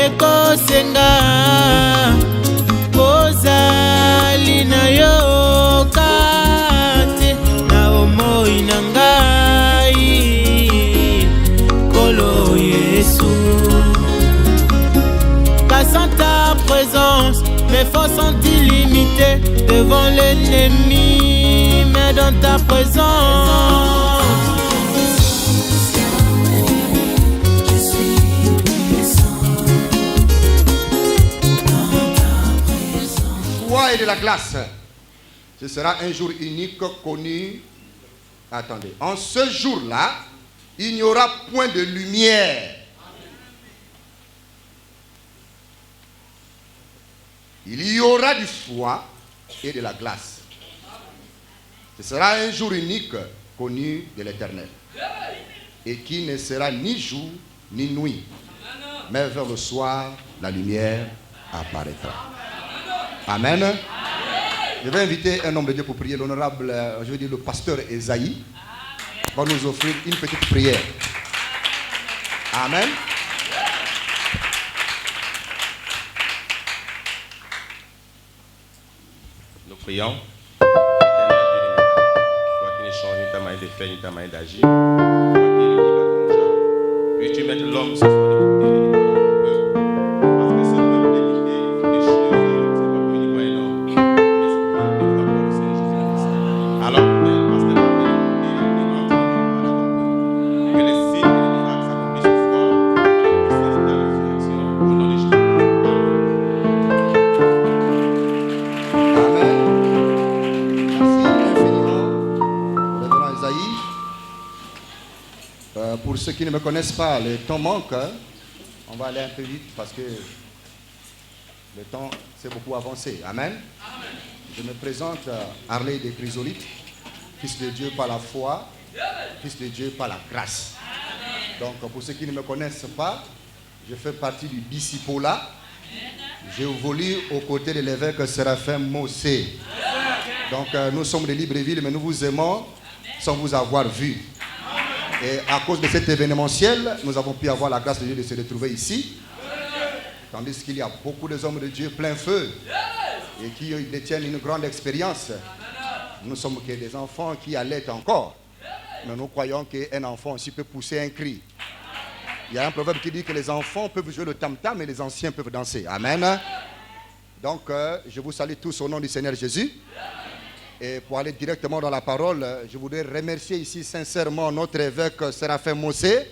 ekosenga kozali na yo kate na omoi na ngai Kolo Yesu. Car sans ta présence mes forces sont illimitées devant l'ennemi, mais dans ta présence et de la glace. Ce sera un jour unique connu. Attendez. En ce jour-là, il n'y aura point de lumière. Il y aura du froid et de la glace. Ce sera un jour unique connu de l'Éternel. Et qui ne sera ni jour ni nuit. Mais vers le soir, la lumière apparaîtra. Amen. Je vais inviter un homme de Dieu pour prier, l'honorable, je veux dire le pasteur Esaïe, va nous offrir une petite prière. Amen. Nous prions. Toi qui ne changes ni ta manière de faire ni ta manière d'agir. Toi qui es l'unique à ton genre. Puis-tu mettre l'homme ce soir de côté. Parce que c'est le même délicat, déchiré, c'est pas pour uniquement un homme. Mais c'est pour le Seigneur Jésus-Christ. Alors, pasteur, que les signes et les miracles s'accomplissent ce soir. C'est ta résurrection. Au nom de Jésus. Pour ceux qui ne me connaissent pas, le temps manque. On va aller un peu vite parce que le temps s'est beaucoup avancé. Amen. Amen. Je me présente Harley de Chrysolite, fils de Dieu par la foi, fils de Dieu par la grâce. Amen. Donc pour ceux qui ne me connaissent pas, je fais partie du Discipola. J'évolue aux côtés de l'évêque Séraphin Mossé. Donc nous sommes de Libreville, mais nous vous aimons sans vous avoir vu. Et à cause de cet événementiel, nous avons pu avoir la grâce de Dieu de se retrouver ici. Tandis qu'il y a beaucoup d'hommes de Dieu plein feu et qui détiennent une grande expérience. Nous sommes que des enfants qui allaitent encore. Mais nous croyons qu'un enfant aussi peut pousser un cri. Il y a un proverbe qui dit que les enfants peuvent jouer le tam-tam, mais les anciens peuvent danser. Amen. Donc, je vous salue tous au nom du Seigneur Jésus. Et pour aller directement dans la parole, je voudrais remercier ici sincèrement notre évêque Séraphin Mossé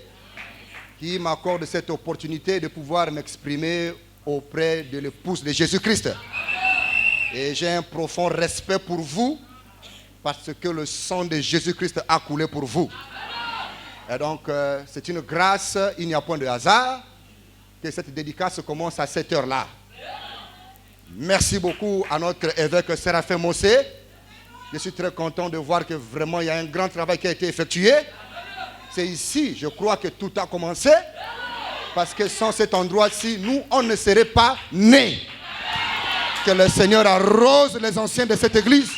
qui m'accorde cette opportunité de pouvoir m'exprimer auprès de l'épouse de Jésus-Christ. Et j'ai un profond respect pour vous parce que le sang de Jésus-Christ a coulé pour vous. Et donc, c'est une grâce, il n'y a point de hasard que cette dédicace commence à cette heure-là. Merci beaucoup à notre évêque Séraphin Mossé. Je suis très content de voir que vraiment il y a un grand travail qui a été effectué. C'est ici, je crois que tout a commencé. Parce que sans cet endroit-ci, nous, on ne serait pas nés. Que le Seigneur arrose les anciens de cette église.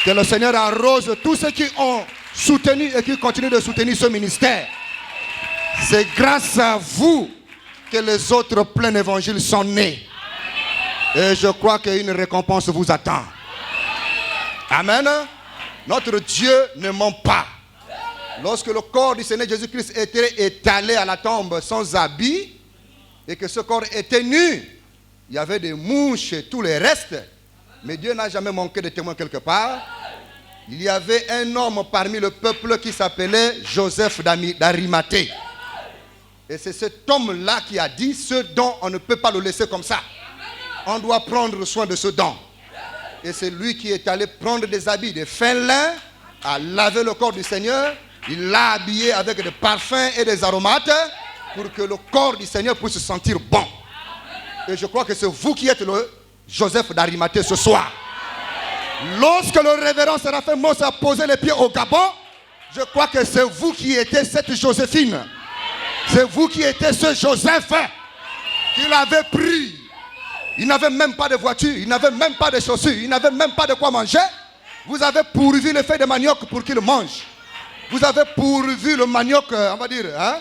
Que le Seigneur arrose tous ceux qui ont soutenu et qui continuent de soutenir ce ministère. C'est grâce à vous que les autres pleins d'évangile sont nés. Et je crois qu'une récompense vous attend. Amen. Notre Dieu ne ment pas. Lorsque le corps du Seigneur Jésus-Christ était étalé à la tombe sans habit et que ce corps était nu, il y avait des mouches et tout le reste. Mais Dieu n'a jamais manqué de témoins quelque part. Il y avait un homme parmi le peuple qui s'appelait Joseph d'Arimathée. Et c'est cet homme-là qui a dit: ce don, on ne peut pas le laisser comme ça. On doit prendre soin de ce don. Et c'est lui qui est allé prendre des habits de fin lin, a lavé le corps du Seigneur. Il l'a habillé avec des parfums et des aromates pour que le corps du Seigneur puisse se sentir bon. Et je crois que c'est vous qui êtes le Joseph d'Arimathée ce soir. Lorsque le révérend Séraphin Mossé a posé les pieds au Gabon, je crois que c'est vous qui étiez cette Joséphine. C'est vous qui étiez ce Joseph qu'il avait pris. Il n'avait même pas de voiture, il n'avait même pas de chaussures, il n'avait même pas de quoi manger. Vous avez pourvu le fait de manioc pour qu'il mange. Vous avez pourvu le manioc, on va dire, hein?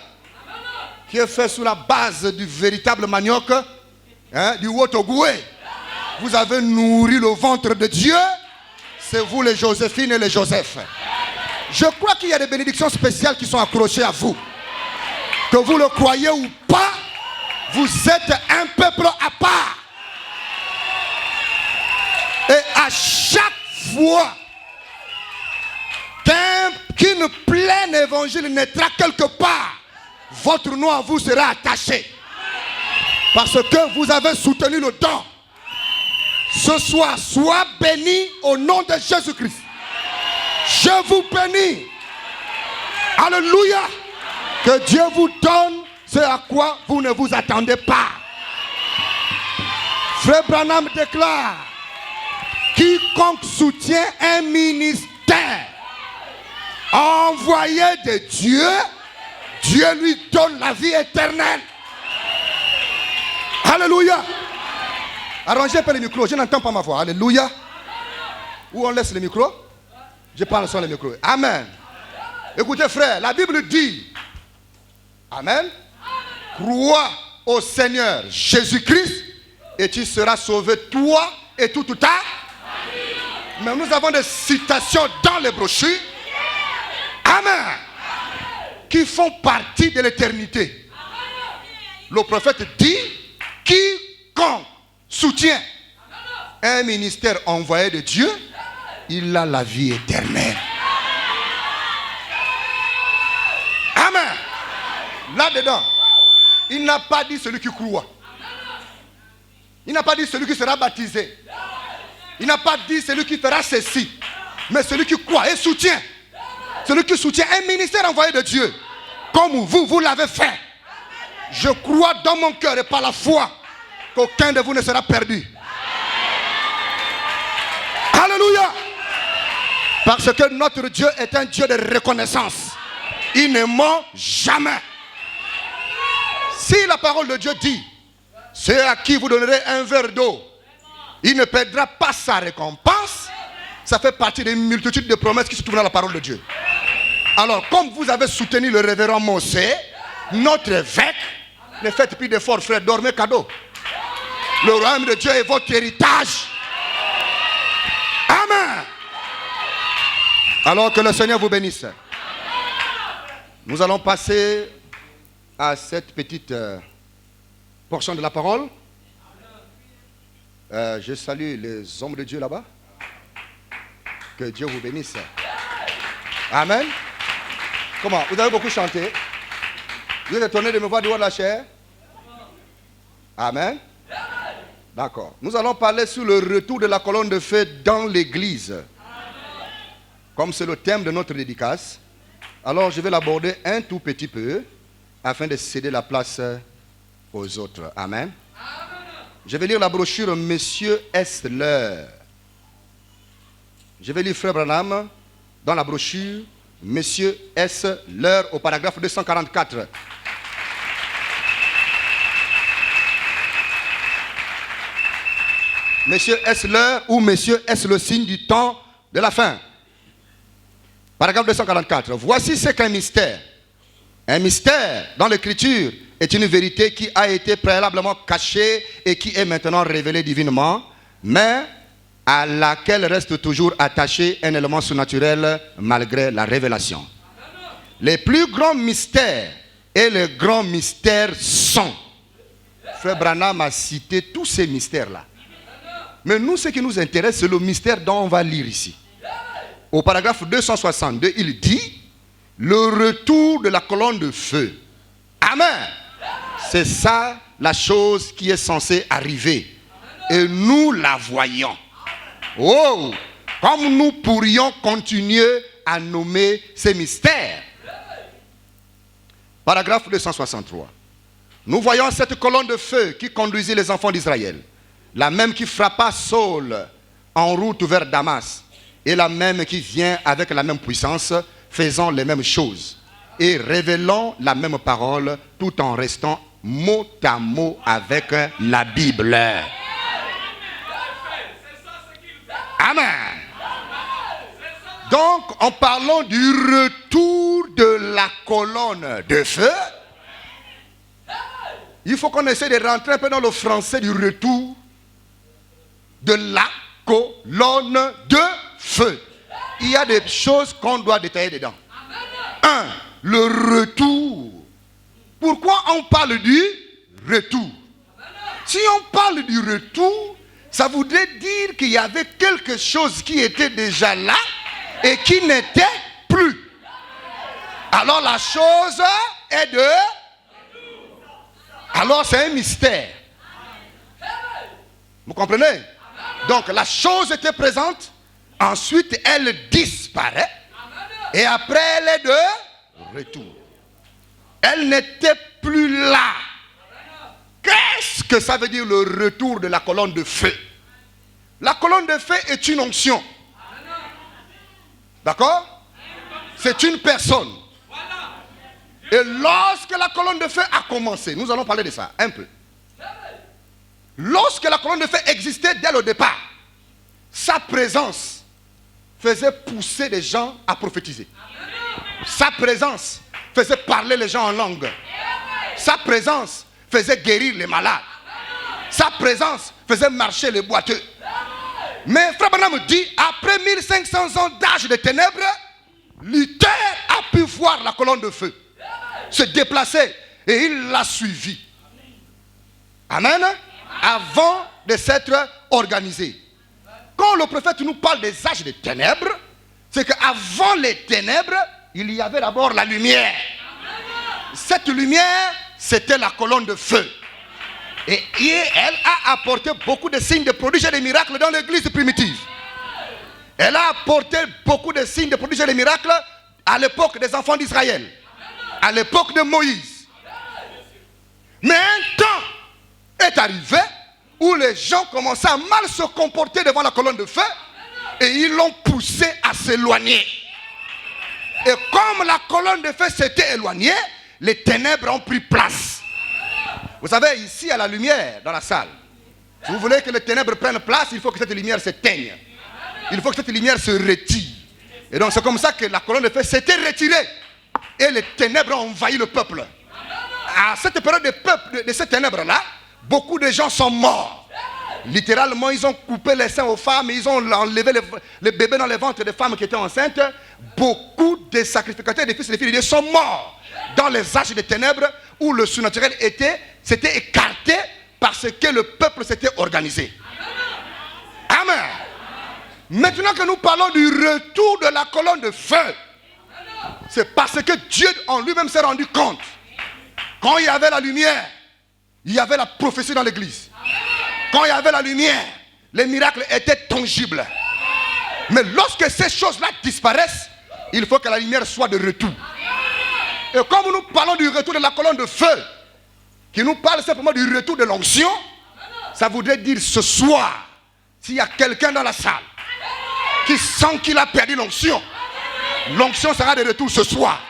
qui est fait sous la base du véritable manioc, du Wotogoué. Vous avez nourri le ventre de Dieu. C'est vous les Joséphine et les Joseph. Je crois qu'il y a des bénédictions spéciales qui sont accrochées à vous. Que vous le croyez ou pas, vous êtes un peuple à part. Et à chaque fois qu'une pleine évangile naîtra quelque part, votre nom à vous sera attaché. Parce que vous avez soutenu le don. Ce soir, sois béni au nom de Jésus-Christ. Je vous bénis. Alléluia. Que Dieu vous donne ce à quoi vous ne vous attendez pas. Frère Branham déclare: quiconque soutient un ministère envoyé de Dieu, Dieu lui donne la vie éternelle. Alléluia. Arrangez un peu le micro, je n'entends pas ma voix. Alléluia. Où on laisse le micro? Je parle sur le micro. Amen. Écoutez frère, la Bible dit, amen, crois au Seigneur Jésus-Christ et tu seras sauvé toi et toute ta famille. Mais nous avons des citations dans les brochures, amen, qui font partie de l'éternité. Le prophète dit, quiconque soutient un ministère envoyé de Dieu, il a la vie éternelle. Amen. Là-dedans, il n'a pas dit celui qui croit. Il n'a pas dit celui qui sera baptisé. Il n'a pas dit celui qui fera ceci. Mais celui qui croit et soutient. Celui qui soutient un ministère envoyé de Dieu. Comme vous l'avez fait. Je crois dans mon cœur et par la foi qu'aucun de vous ne sera perdu. Alléluia. Parce que notre Dieu est un Dieu de reconnaissance. Il ne ment jamais. Si la parole de Dieu dit, ceux à qui vous donnerez un verre d'eau, il ne perdra pas sa récompense, ça fait partie des multitudes de promesses qui se trouvent dans la parole de Dieu. Alors, comme vous avez soutenu le révérend Mosé, notre évêque, ne faites plus d'efforts, frère, dormez cadeau. Le royaume de Dieu est votre héritage. Amen. Alors que le Seigneur vous bénisse. Nous allons passer à cette petite portion de la parole. Je salue les hommes de Dieu là-bas. Que Dieu vous bénisse. Amen. Comment? Vous avez beaucoup chanté? Vous êtes étonné de me voir dehors de la chair? Amen. D'accord. Nous allons parler sur le retour de la colonne de feu dans l'église. Comme c'est le thème de notre dédicace, alors je vais l'aborder un tout petit peu afin de céder la place aux autres. Amen. Je vais lire la brochure Monsieur est l'heure. Je vais lire Frère Branham dans la brochure Monsieur est l'heure au paragraphe 244. Monsieur est l'heure ou Monsieur est le signe du temps de la fin. Paragraphe 244. Voici ce qu'un mystère. Un mystère dans l'écriture est une vérité qui a été préalablement cachée et qui est maintenant révélée divinement, mais à laquelle reste toujours attaché un élément surnaturel malgré la révélation. Les plus grands mystères et les grands mystères sont. Frère Branham a cité tous ces mystères-là. Mais nous, ce qui nous intéresse, c'est le mystère dont on va lire ici. Au paragraphe 262, il dit le retour de la colonne de feu. Amen. C'est ça la chose qui est censée arriver. Et nous la voyons. Oh, comme nous pourrions continuer à nommer ces mystères. Paragraphe 263. Nous voyons cette colonne de feu qui conduisit les enfants d'Israël. La même qui frappa Saul en route vers Damas. Et la même qui vient avec la même puissance, faisant les mêmes choses. Et révélant la même parole, tout en restant mot à mot avec la Bible. Amen. Donc, en parlant du retour de la colonne de feu, il faut qu'on essaie de rentrer un peu dans le français du retour de la colonne de feu. Il y a des choses qu'on doit détailler dedans. 1. Le retour. Pourquoi on parle du retour? Si on parle du retour, ça voudrait dire qu'il y avait quelque chose qui était déjà là et qui n'était plus. Alors la chose est de... Alors c'est un mystère. Vous comprenez? Donc la chose était présente, ensuite elle disparaît et après elle est de retour. Elle n'était plus là. Qu'est-ce que ça veut dire le retour de la colonne de feu? La colonne de feu est une onction. D'accord? C'est une personne. Et lorsque la colonne de feu a commencé, nous allons parler de ça un peu. Lorsque la colonne de feu existait dès le départ, sa présence faisait pousser les gens à prophétiser. Sa présence faisait parler les gens en langue. Sa présence faisait guérir les malades. Sa présence faisait marcher les boiteux. Mais Frère Branham dit, après 1500 ans d'âge de ténèbres, Luther a pu voir la colonne de feu se déplacer et il l'a suivi. Amen. Avant de s'être organisé. Quand le prophète nous parle des âges de ténèbres, c'est qu'avant les ténèbres, il y avait d'abord la lumière. Cette lumière, c'était la colonne de feu. Et elle a apporté beaucoup de signes, de prodiges et de miracles dans l'église primitive. Elle a apporté beaucoup de signes, de prodiges et de miracles à l'époque des enfants d'Israël. À l'époque de Moïse. Mais un temps est arrivé où les gens commençaient à mal se comporter devant la colonne de feu et ils l'ont poussé à s'éloigner. Et comme la colonne de feu s'était éloignée, les ténèbres ont pris place. Vous savez, ici, il y a la lumière dans la salle. Si vous voulez que les ténèbres prennent place, il faut que cette lumière s'éteigne. Il faut que cette lumière se retire. Et donc c'est comme ça que la colonne de feu s'était retirée. Et les ténèbres ont envahi le peuple. À cette période de ces ténèbres-là, beaucoup de gens sont morts. Littéralement, ils ont coupé les seins aux femmes, ils ont enlevé les bébés dans les ventres des femmes qui étaient enceintes. Beaucoup de sacrificateurs des fils et des filles de Dieu sont morts dans les âges des ténèbres où le surnaturel s'était écarté parce que le peuple s'était organisé. Amen. Maintenant que nous parlons du retour de la colonne de feu, c'est parce que Dieu en lui-même s'est rendu compte. Quand il y avait la lumière, il y avait la prophétie dans l'église. Quand il y avait la lumière, les miracles étaient tangibles. Mais lorsque ces choses-là disparaissent, il faut que la lumière soit de retour. Et comme nous parlons du retour de la colonne de feu, qui nous parle simplement du retour de l'onction, ça voudrait dire ce soir, s'il y a quelqu'un dans la salle qui sent qu'il a perdu l'onction, l'onction sera de retour ce soir.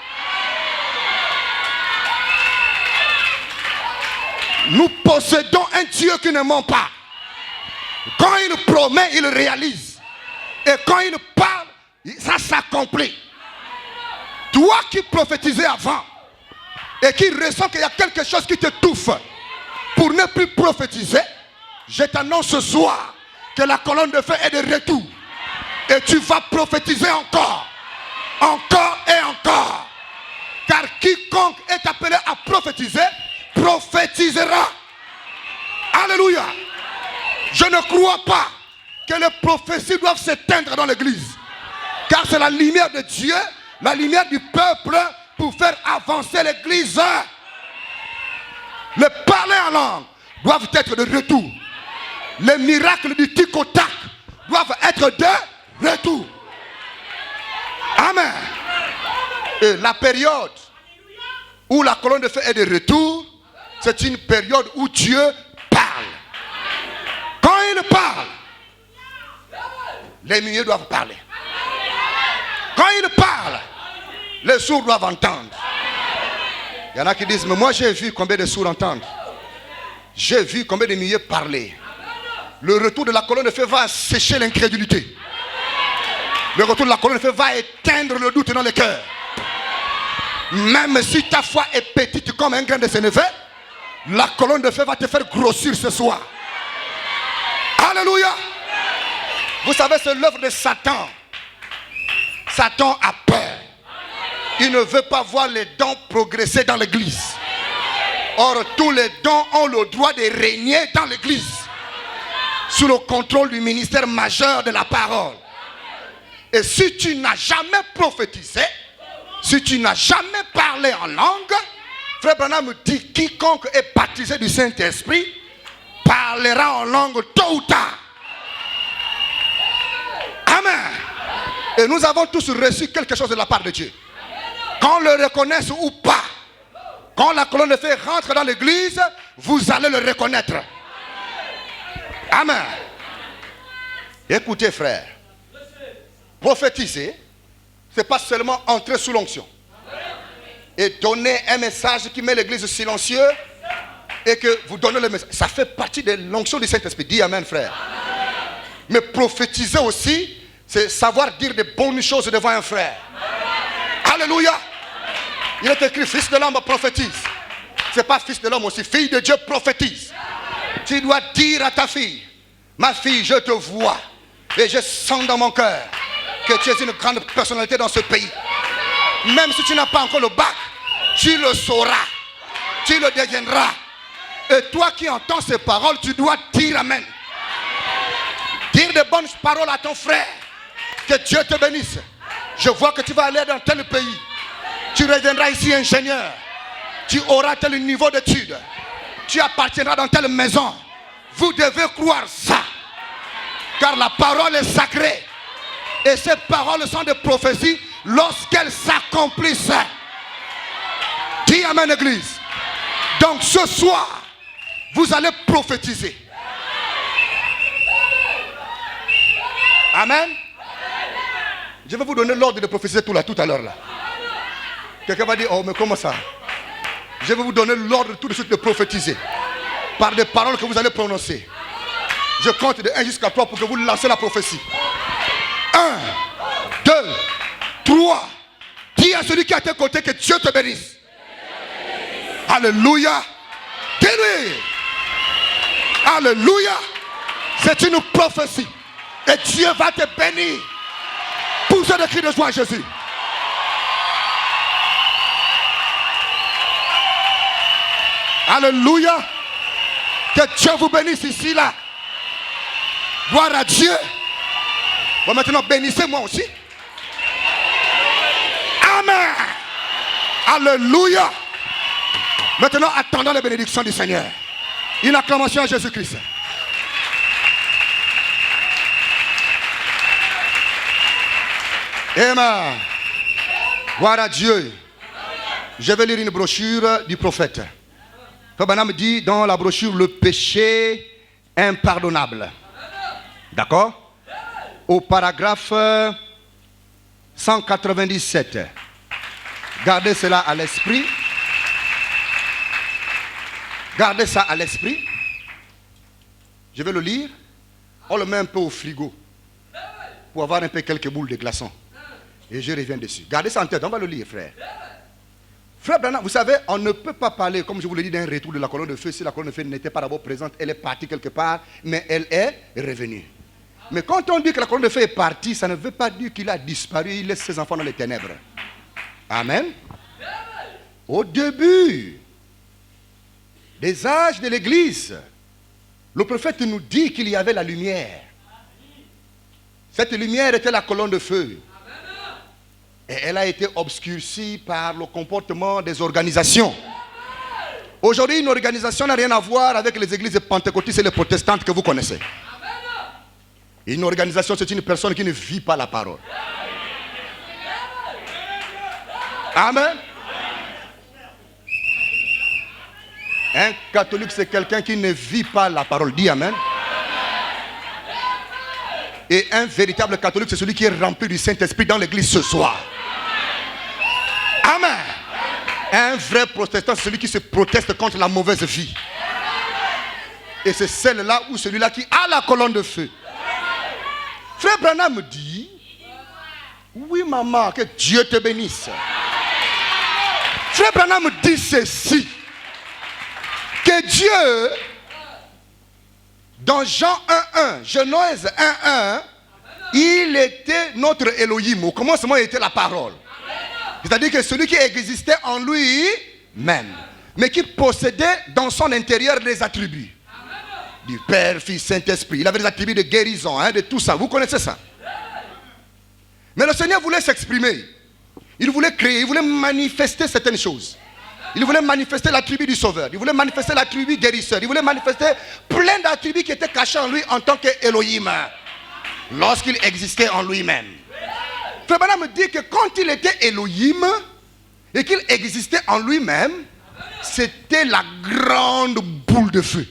Nous possédons un Dieu qui ne ment pas. Quand il promet, il réalise. Et quand il parle, ça s'accomplit. Toi qui prophétisais avant et qui ressens qu'il y a quelque chose qui t'étouffe pour ne plus prophétiser, je t'annonce ce soir que la colonne de feu est de retour. Et tu vas prophétiser encore. Encore et encore. Car quiconque est appelé à prophétiser, prophétisera. Alléluia. Je ne crois pas que les prophéties doivent s'éteindre dans l'église. Car c'est la lumière de Dieu, la lumière du peuple pour faire avancer l'église. Les parler en langue doivent être de retour. Les miracles du tic au tac doivent être de retour. Amen. Et la période où la colonne de feu est de retour, c'est une période où Dieu parle. Quand il parle, les muets doivent parler. Quand il parle, les sourds doivent entendre. Il y en a qui disent, mais moi j'ai vu combien de sourds entendre. J'ai vu combien de muets parler. Le retour de la colonne de feu va sécher l'incrédulité. Le retour de la colonne de feu va éteindre le doute dans les cœurs. Même si ta foi est petite comme un grain de sénévé, La colonne de feu va te faire grossir ce soir. Alléluia. Vous savez, c'est l'œuvre de Satan. Satan a peur. Il ne veut pas voir les dons progresser dans l'église. Or, tous les dons ont le droit de régner dans l'église sous le contrôle du ministère majeur de la parole. Et si tu n'as jamais prophétisé, si tu n'as jamais parlé en langue, Frère Branham me dit, quiconque est baptisé du Saint-Esprit parlera en langue tôt ou tard. Amen. Et nous avons tous reçu quelque chose de la part de Dieu. Qu'on le reconnaisse ou pas, quand la colonne de feu rentre dans l'église, vous allez le reconnaître. Amen. Écoutez, frère, prophétiser, ce n'est pas seulement entrer sous l'onction et donner un message qui met l'église silencieuse et que vous donnez le message. Ça fait partie de l'onction du Saint-Esprit. Dis amen, frère. Mais prophétiser aussi, c'est savoir dire de bonnes choses devant un frère. Alléluia. Il est écrit, fils de l'homme prophétise. Ce n'est pas fils de l'homme aussi, fille de Dieu prophétise. Tu dois dire à ta fille, ma fille, je te vois et je sens dans mon cœur que tu es une grande personnalité dans ce pays. Même si tu n'as pas encore le bac, tu le sauras, tu le deviendras. Et toi qui entends ces paroles, tu dois dire amen. Dire de bonnes paroles à ton frère. Que Dieu te bénisse. Je vois que tu vas aller dans tel pays. Tu reviendras ici ingénieur. Tu auras tel niveau d'études. Tu appartiendras dans telle maison. Vous devez croire ça. Car la parole est sacrée. Et ces paroles sont des prophéties lorsqu'elles s'accomplissent. Dis amen, église. Donc ce soir, vous allez prophétiser. Amen. Je vais vous donner l'ordre de prophétiser tout à l'heure là. Quelqu'un va dire, oh mais comment ça? Je vais vous donner l'ordre tout de suite de prophétiser. Par des paroles que vous allez prononcer. Je compte de 1 jusqu'à 3 pour que vous lancez la prophétie. 1, 2, 3. Dis à celui qui est à tes côtés que Dieu te bénisse. Alléluia. Dis-lui. Alléluia. C'est une prophétie. Et Dieu va te bénir. Poussez des cris de joie à Jésus. Alléluia. Que Dieu vous bénisse ici, là. Gloire à Dieu. Bon, maintenant, bénissez-moi aussi. Amen. Alléluia. Maintenant, attendons la bénédiction du Seigneur. Une acclamation à Jésus-Christ. Amen. Gloire à Dieu. Je vais lire une brochure du prophète. Frère Branham dit dans la brochure le péché impardonnable. D'accord? Au paragraphe 197. Gardez cela à l'esprit. Gardez ça à l'esprit. Je vais le lire. On le met un peu au frigo pour avoir un peu quelques boules de glaçons. Et je reviens dessus. Gardez ça en tête, on va le lire, frère. Frère Branham, vous savez, on ne peut pas parler, comme je vous l'ai dit, d'un retour de la colonne de feu. Si la colonne de feu n'était pas d'abord présente, elle est partie quelque part, mais elle est revenue. Mais quand on dit que la colonne de feu est partie, ça ne veut pas dire qu'il a disparu, il laisse ses enfants dans les ténèbres. Amen. Au début des âges de l'église, le prophète nous dit qu'il y avait la lumière. Cette lumière était la colonne de feu. Et elle a été obscurcie par le comportement des organisations. Aujourd'hui, une organisation n'a rien à voir avec les églises pentecôtistes et les protestantes que vous connaissez. Une organisation, c'est une personne qui ne vit pas la parole. Amen. Un catholique, c'est quelqu'un qui ne vit pas la parole. Dis amen. Et un véritable catholique, c'est celui qui est rempli du Saint-Esprit dans l'église ce soir. Amen. Un vrai protestant, c'est celui qui se proteste contre la mauvaise vie. Et c'est celle-là ou celui-là qui a la colonne de feu. Frère Branham me dit, oui maman, que Dieu te bénisse. Frère Branham me dit ceci, que Et Dieu, dans Jean 1.1, Genèse 1.1, il était notre Elohim. Au commencement, il était la parole. C'est-à-dire que celui qui existait en lui-même, mais qui possédait dans son intérieur des attributs. Du Père, Fils, Saint-Esprit. Il avait des attributs de guérison, de tout ça. Vous connaissez ça. Mais le Seigneur voulait s'exprimer. Il voulait créer, il voulait manifester certaines choses. Il voulait manifester l'attribut du Sauveur. Il voulait manifester l'attribut guérisseur. Il voulait manifester plein d'attributs qui étaient cachés en lui en tant qu'Elohim. Lorsqu'il existait en lui-même. Frère Branham me dit que quand il était Elohim et qu'il existait en lui-même, c'était la grande boule de feu.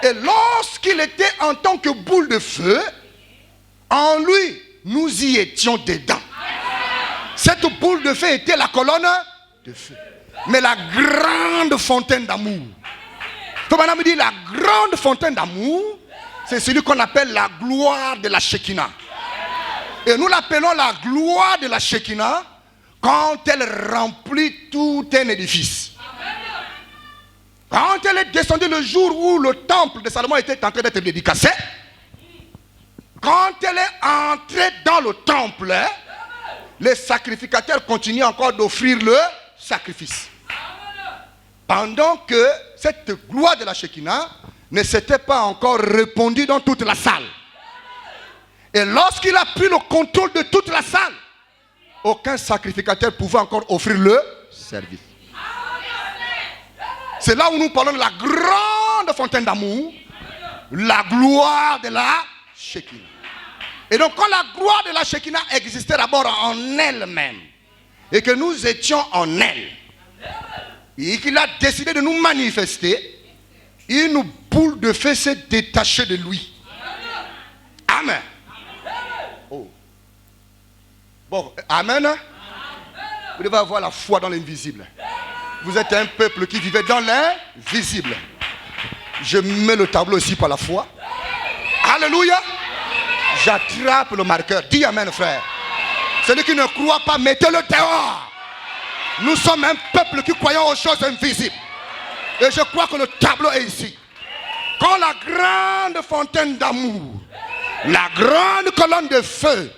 Et lorsqu'il était en tant que boule de feu, en lui, nous y étions dedans. Cette boule de feu était la colonne de feu. Mais la grande fontaine d'amour. Frère Branham me dit la grande fontaine d'amour, c'est celui qu'on appelle la gloire de la Shekinah. Et nous l'appelons la gloire de la Shekinah quand elle remplit tout un édifice. Quand elle est descendue le jour où le temple de Salomon était en train d'être dédicacé, quand elle est entrée dans le temple, les sacrificateurs continuent encore d'offrir le sacrifice. Pendant que cette gloire de la Shekinah ne s'était pas encore répandue dans toute la salle. Et lorsqu'il a pris le contrôle de toute la salle, aucun sacrificateur pouvait encore offrir le service. C'est là où nous parlons de la grande fontaine d'amour, la gloire de la Shekinah. Et donc quand la gloire de la Shekinah existait d'abord en elle-même, et que nous étions en elle, et qu'il a décidé de nous manifester, une boule de feu s'est détachée de lui. Amen. Oh. Bon, amen. Vous devez avoir la foi dans l'invisible. Vous êtes un peuple qui vivait dans l'invisible. Je mets le tableau ici par la foi. Alléluia. J'attrape le marqueur. Dis amen, frère. Celui qui ne croit pas, mettez-le dehors. Nous sommes un peuple qui croyons aux choses invisibles. Et je crois que le tableau est ici. Quand la grande fontaine d'amour, la grande colonne de feu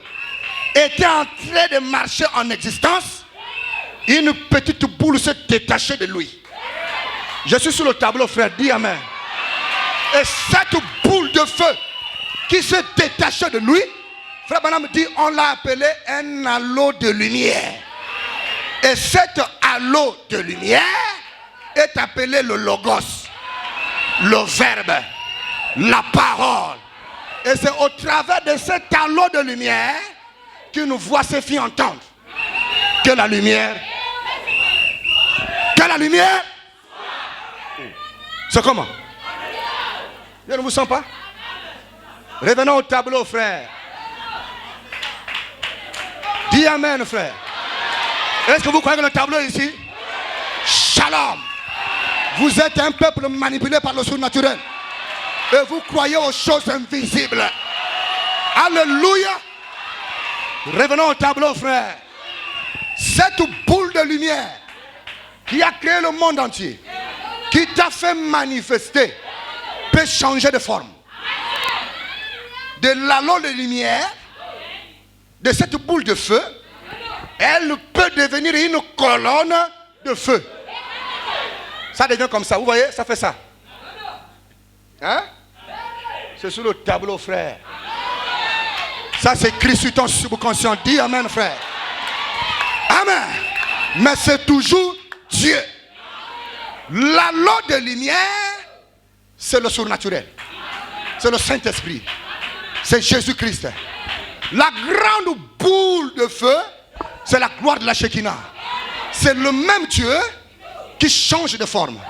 était en train de marcher en existence, une petite boule s'est détachée de lui. Je suis sur le tableau, frère, dis amen. Et cette boule de feu qui s'est détachée de lui, frère Branham dit, on l'a appelé un halo de lumière. Et cet halo de lumière est appelé le logos, le verbe, la parole. Et c'est au travers de cet halo de lumière que nous voit ces filles entendre que la lumière, c'est comment? Je ne vous sens pas? Revenons au tableau, frère. Dis amen, frère. Est-ce que vous croyez que le tableau est ici? Shalom. Vous êtes un peuple manipulé par le surnaturel. Et vous croyez aux choses invisibles. Alléluia. Revenons au tableau, frère. Cette boule de lumière qui a créé le monde entier, qui t'a fait manifester, peut changer de forme. De l'halo de lumière, de cette boule de feu, elle peut devenir une colonne de feu. Ça devient comme ça, vous voyez, ça fait ça. Hein? C'est sur le tableau, frère. Ça c'est écrit sur ton subconscient. Dis amen, frère. Amen. Mais c'est toujours Dieu. L'halo de lumière, c'est le surnaturel. C'est le Saint-Esprit. C'est Jésus-Christ. La grande boule de feu, c'est la gloire de la Shekinah. C'est le même Dieu qui change de forme.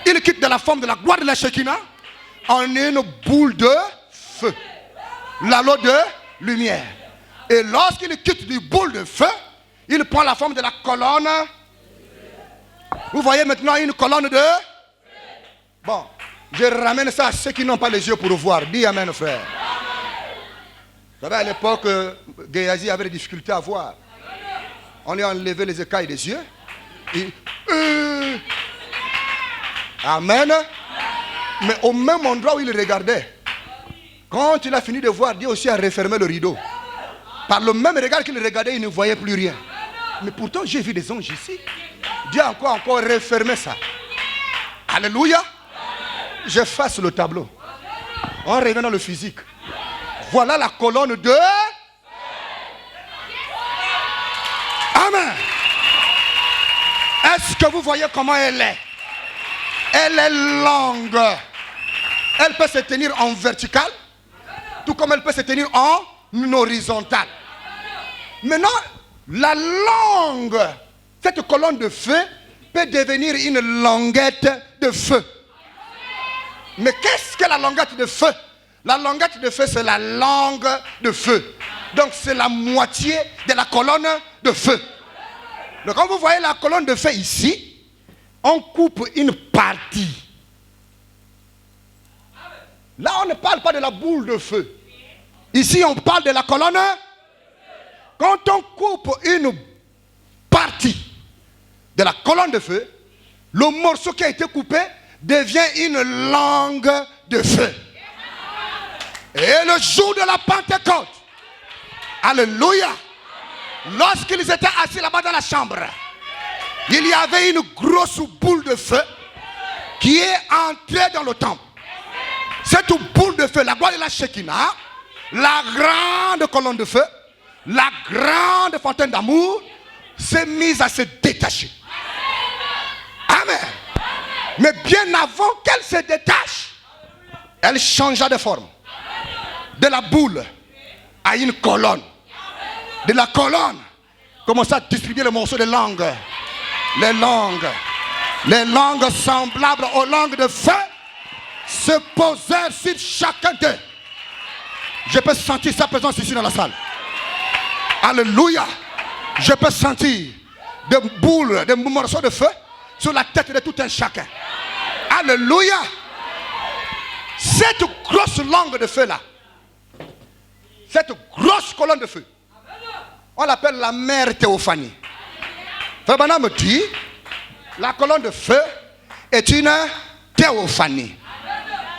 Il quitte de la forme de la gloire de la Shekinah en une boule de feu. L'halo de lumière. Et lorsqu'il quitte du boule de feu, il prend la forme de la colonne. Vous voyez maintenant une colonne de... Bon, je ramène ça à ceux qui n'ont pas les yeux pour voir. Dis amen, frère. Vous savez, à l'époque, Géasi avait des difficultés à voir. On lui a enlevé les écailles des yeux. Et, Amen. Mais au même endroit où il regardait, quand il a fini de voir, Dieu aussi a refermé le rideau. Par le même regard qu'il regardait, il ne voyait plus rien. Mais pourtant, j'ai vu des anges ici. Dieu a encore refermé ça. Alléluia. J'efface le tableau. On revient dans le physique. Voilà la colonne de... Amen. Est-ce que vous voyez comment elle est? Elle est longue. Elle peut se tenir en vertical, tout comme elle peut se tenir en horizontal. Maintenant, la longue, cette colonne de feu peut devenir une languette de feu. Mais qu'est-ce que la languette de feu? La languette de feu, c'est la langue de feu. Donc c'est la moitié de la colonne de feu. Donc quand vous voyez la colonne de feu ici, on coupe une partie. Là, on ne parle pas de la boule de feu. Ici, on parle de la colonne. Quand on coupe une partie de la colonne de feu, le morceau qui a été coupé devient une langue de feu. Et le jour de la Pentecôte, alléluia, lorsqu'ils étaient assis là-bas dans la chambre, il y avait une grosse boule de feu qui est entrée dans le temple. Cette boule de feu, la gloire de la Shekinah, la grande colonne de feu, la grande fontaine d'amour, s'est mise à se détacher. Amen. Mais bien avant qu'elle se détache, elle changea de forme. De la boule à une colonne. De la colonne, commença à distribuer le morceau de langue. Les langues semblables aux langues de feu se posèrent sur chacun d'eux. Je peux sentir sa présence ici dans la salle. Alléluia. Je peux sentir des boules, des morceaux de feu sur la tête de tout un chacun. Alléluia. Cette grosse langue de feu là, cette grosse colonne de feu, on l'appelle la mère Théophanie. Frère Branham me dit, la colonne de feu est une théophanie.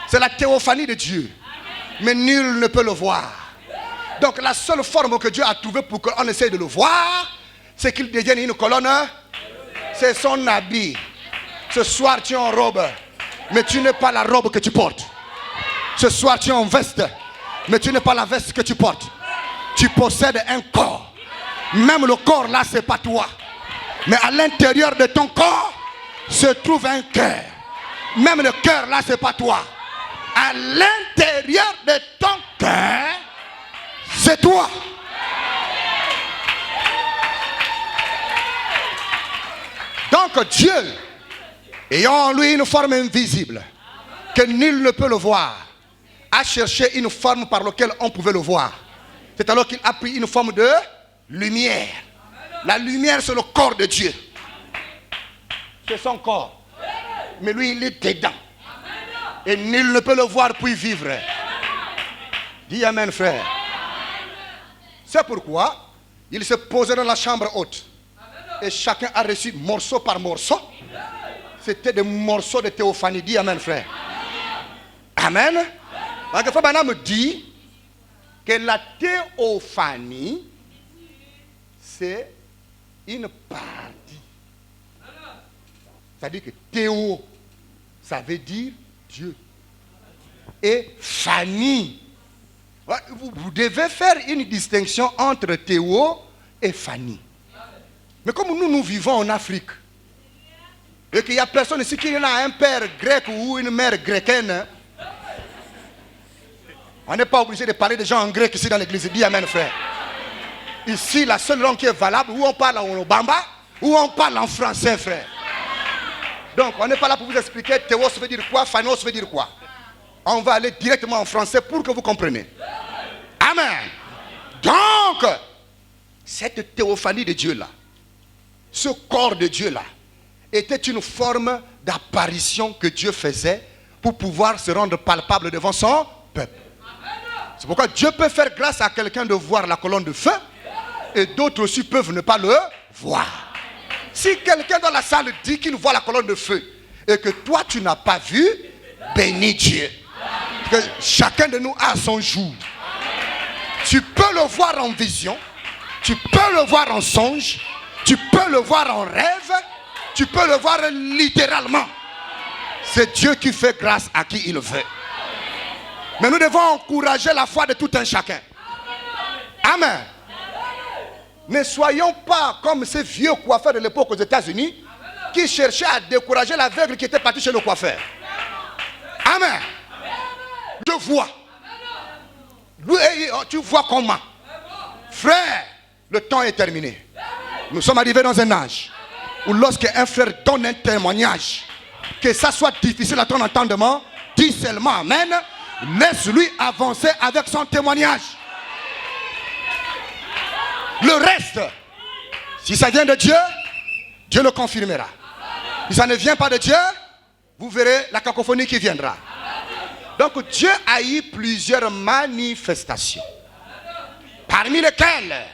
C'est la théophanie de Dieu. Mais nul ne peut le voir. Donc la seule forme que Dieu a trouvée pour qu'on essaye de le voir, c'est qu'il devienne une colonne. C'est son habit. Ce soir tu es en robe, mais tu n'es pas la robe que tu portes. Ce soir tu es en veste, mais tu n'es pas la veste que tu portes. Tu possèdes un corps. Même le corps là, c'est pas toi. Mais à l'intérieur de ton corps se trouve un cœur. Même le cœur là, c'est pas toi. À l'intérieur de ton cœur, c'est toi. Donc Dieu, ayant en lui une forme invisible, que nul ne peut le voir, a cherché une forme par laquelle on pouvait le voir. C'est alors qu'il a pris une forme de lumière. La lumière, c'est le corps de Dieu. C'est son corps. Mais lui, il est dedans. Et nul ne peut le voir puis vivre. Dis amen, frère. C'est pourquoi il se posait dans la chambre haute. Et chacun a reçu morceau par morceau. C'était des morceaux de théophanie. Dis amen, frère. Amen. Parce que Frère Branham me dit que la théophanie, c'est une partie. C'est-à-dire que théo, ça veut dire Dieu. Et Fanny, vous devez faire une distinction entre Théo et Fanny. Mais comme nous vivons en Afrique, et qu'il n'y a personne ici qui a un père grec ou une mère grecquaine, on n'est pas obligé de parler des gens en grec ici dans l'église. Dis amen, frère. Ici, la seule langue qui est valable, où on parle en Obamba, où on parle en français, frère. Donc, on n'est pas là pour vous expliquer Théos veut dire quoi, Phanos veut dire quoi. On va aller directement en français pour que vous compreniez. Amen. Donc, cette théophanie de Dieu-là, ce corps de Dieu-là, était une forme d'apparition que Dieu faisait pour pouvoir se rendre palpable devant son peuple. C'est pourquoi Dieu peut faire grâce à quelqu'un de voir la colonne de feu et d'autres aussi peuvent ne pas le voir. Si quelqu'un dans la salle dit qu'il voit la colonne de feu, et que toi tu n'as pas vu, bénis Dieu. Que chacun de nous a son jour. Tu peux le voir en vision, tu peux le voir en songe, tu peux le voir en rêve, tu peux le voir littéralement. C'est Dieu qui fait grâce à qui il veut. Mais nous devons encourager la foi de tout un chacun. Amen. Ne soyons pas comme ces vieux coiffeurs de l'époque aux États-Unis qui cherchaient à décourager l'aveugle qui était parti chez le coiffeur. Amen. Je vois. Tu vois comment? Frère, le temps est terminé. Nous sommes arrivés dans un âge où lorsqu'un frère donne un témoignage, que ça soit difficile à ton entendement, dis seulement Amen. Laisse-lui avancer avec son témoignage. Le reste, si ça vient de Dieu, Dieu le confirmera. Si ça ne vient pas de Dieu, vous verrez la cacophonie qui viendra. Donc Dieu a eu plusieurs manifestations, parmi lesquelles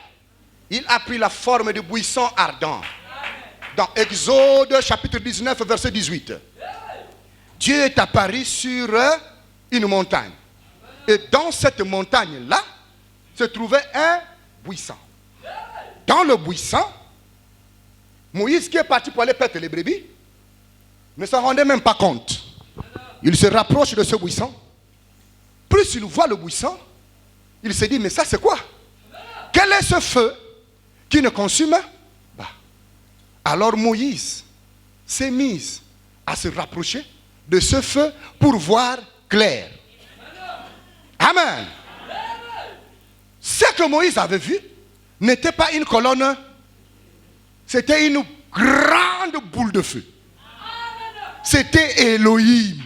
il a pris la forme de buisson ardent. Dans Exode chapitre 19 verset 18, Dieu est apparu sur une montagne. Et dans cette montagne-là se trouvait un buisson. Dans le buisson, Moïse qui est parti pour aller perdre les brebis ne s'en rendait même pas compte. Il se rapproche de ce buisson. Plus il voit le buisson, il se dit, mais ça c'est quoi? Quel est ce feu qui ne consume pas? Alors Moïse s'est mis à se rapprocher de ce feu pour voir clair. Amen. Ce que Moïse avait vu n'était pas une colonne, c'était une grande boule de feu. C'était Elohim.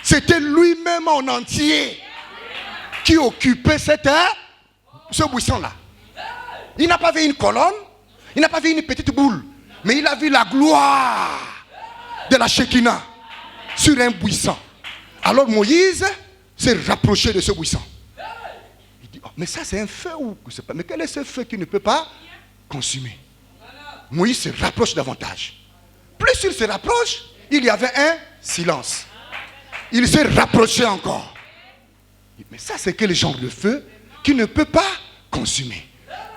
C'était lui-même en entier qui occupait ce buisson-là. Il n'a pas vu une colonne, il n'a pas vu une petite boule, mais il a vu la gloire de la Shekinah sur un buisson. Alors Moïse s'est rapproché de ce buisson. Il dit, oh, mais ça c'est un feu ou je sais pas, mais quel est ce feu qui ne peut pas consumer? Moïse se rapproche davantage. Plus il se rapproche, il y avait un silence. Il s'est rapproché encore. Mais ça c'est quel genre de feu qui ne peut pas consumer?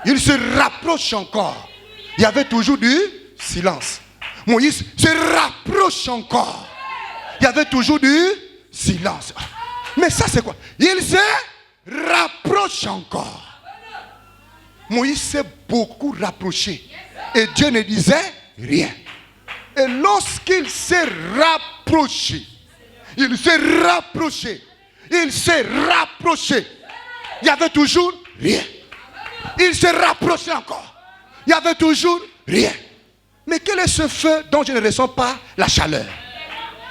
Il se rapproche encore. Il y avait toujours du silence. Moïse se rapproche encore. Il y avait toujours du silence. Mais ça c'est quoi? Il se rapproche encore. Moïse s'est beaucoup rapproché. Et Dieu ne disait rien. Et lorsqu'il s'est rapproché, il s'est rapproché, il s'est rapproché, il y avait toujours rien. Il s'est rapproché encore. Il y avait toujours rien. Mais quel est ce feu dont je ne ressens pas la chaleur?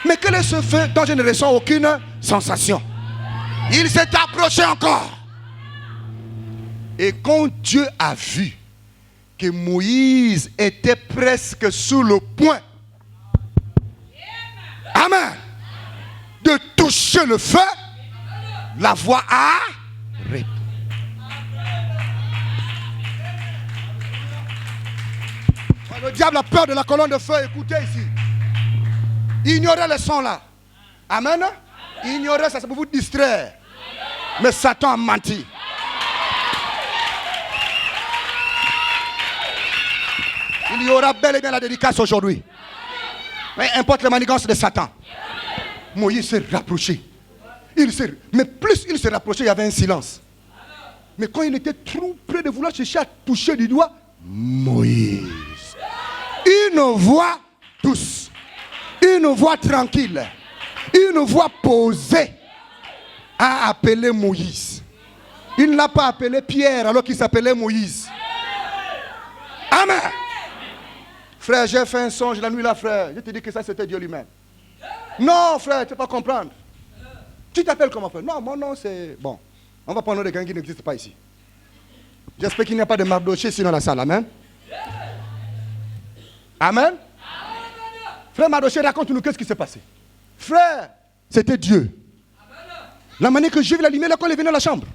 Mais quel est ce feu dont je ne ressens aucune sensation? Il s'est approché encore. Et quand Dieu a vu que Moïse était presque sous le point, amen, de toucher le feu, la voix a répondu. Le diable a peur de la colonne de feu. Écoutez ici. Ignorez le son là. Amen. Ignorez ça, c'est pour vous distraire. Mais Satan a menti. Il y aura bel et bien la dédicace aujourd'hui. Mais importe les manigances de Satan. Moïse s'est rapproché. Mais plus il s'est rapproché, il y avait un silence. Mais quand il était trop près de vouloir chercher à toucher du doigt, Moïse, une voix douce, une voix tranquille, une voix posée a appelé Moïse. Il ne l'a pas appelé Pierre alors qu'il s'appelait Moïse. Amen. Frère, j'ai fait un songe la nuit là, frère. Je te dis que ça c'était Dieu lui-même. Non, frère, tu ne peux pas comprendre. Tu t'appelles comment, frère? Non, mon nom c'est... Bon, on va prendre des gens qui n'existent pas ici. J'espère qu'il n'y a pas de Mardoché ici dans la salle. Amen. Amen. Frère Mardoché, raconte-nous qu'est-ce qui s'est passé. Frère, c'était Dieu. La manière que j'ai vu la lumière là quand il est venu dans la chambre.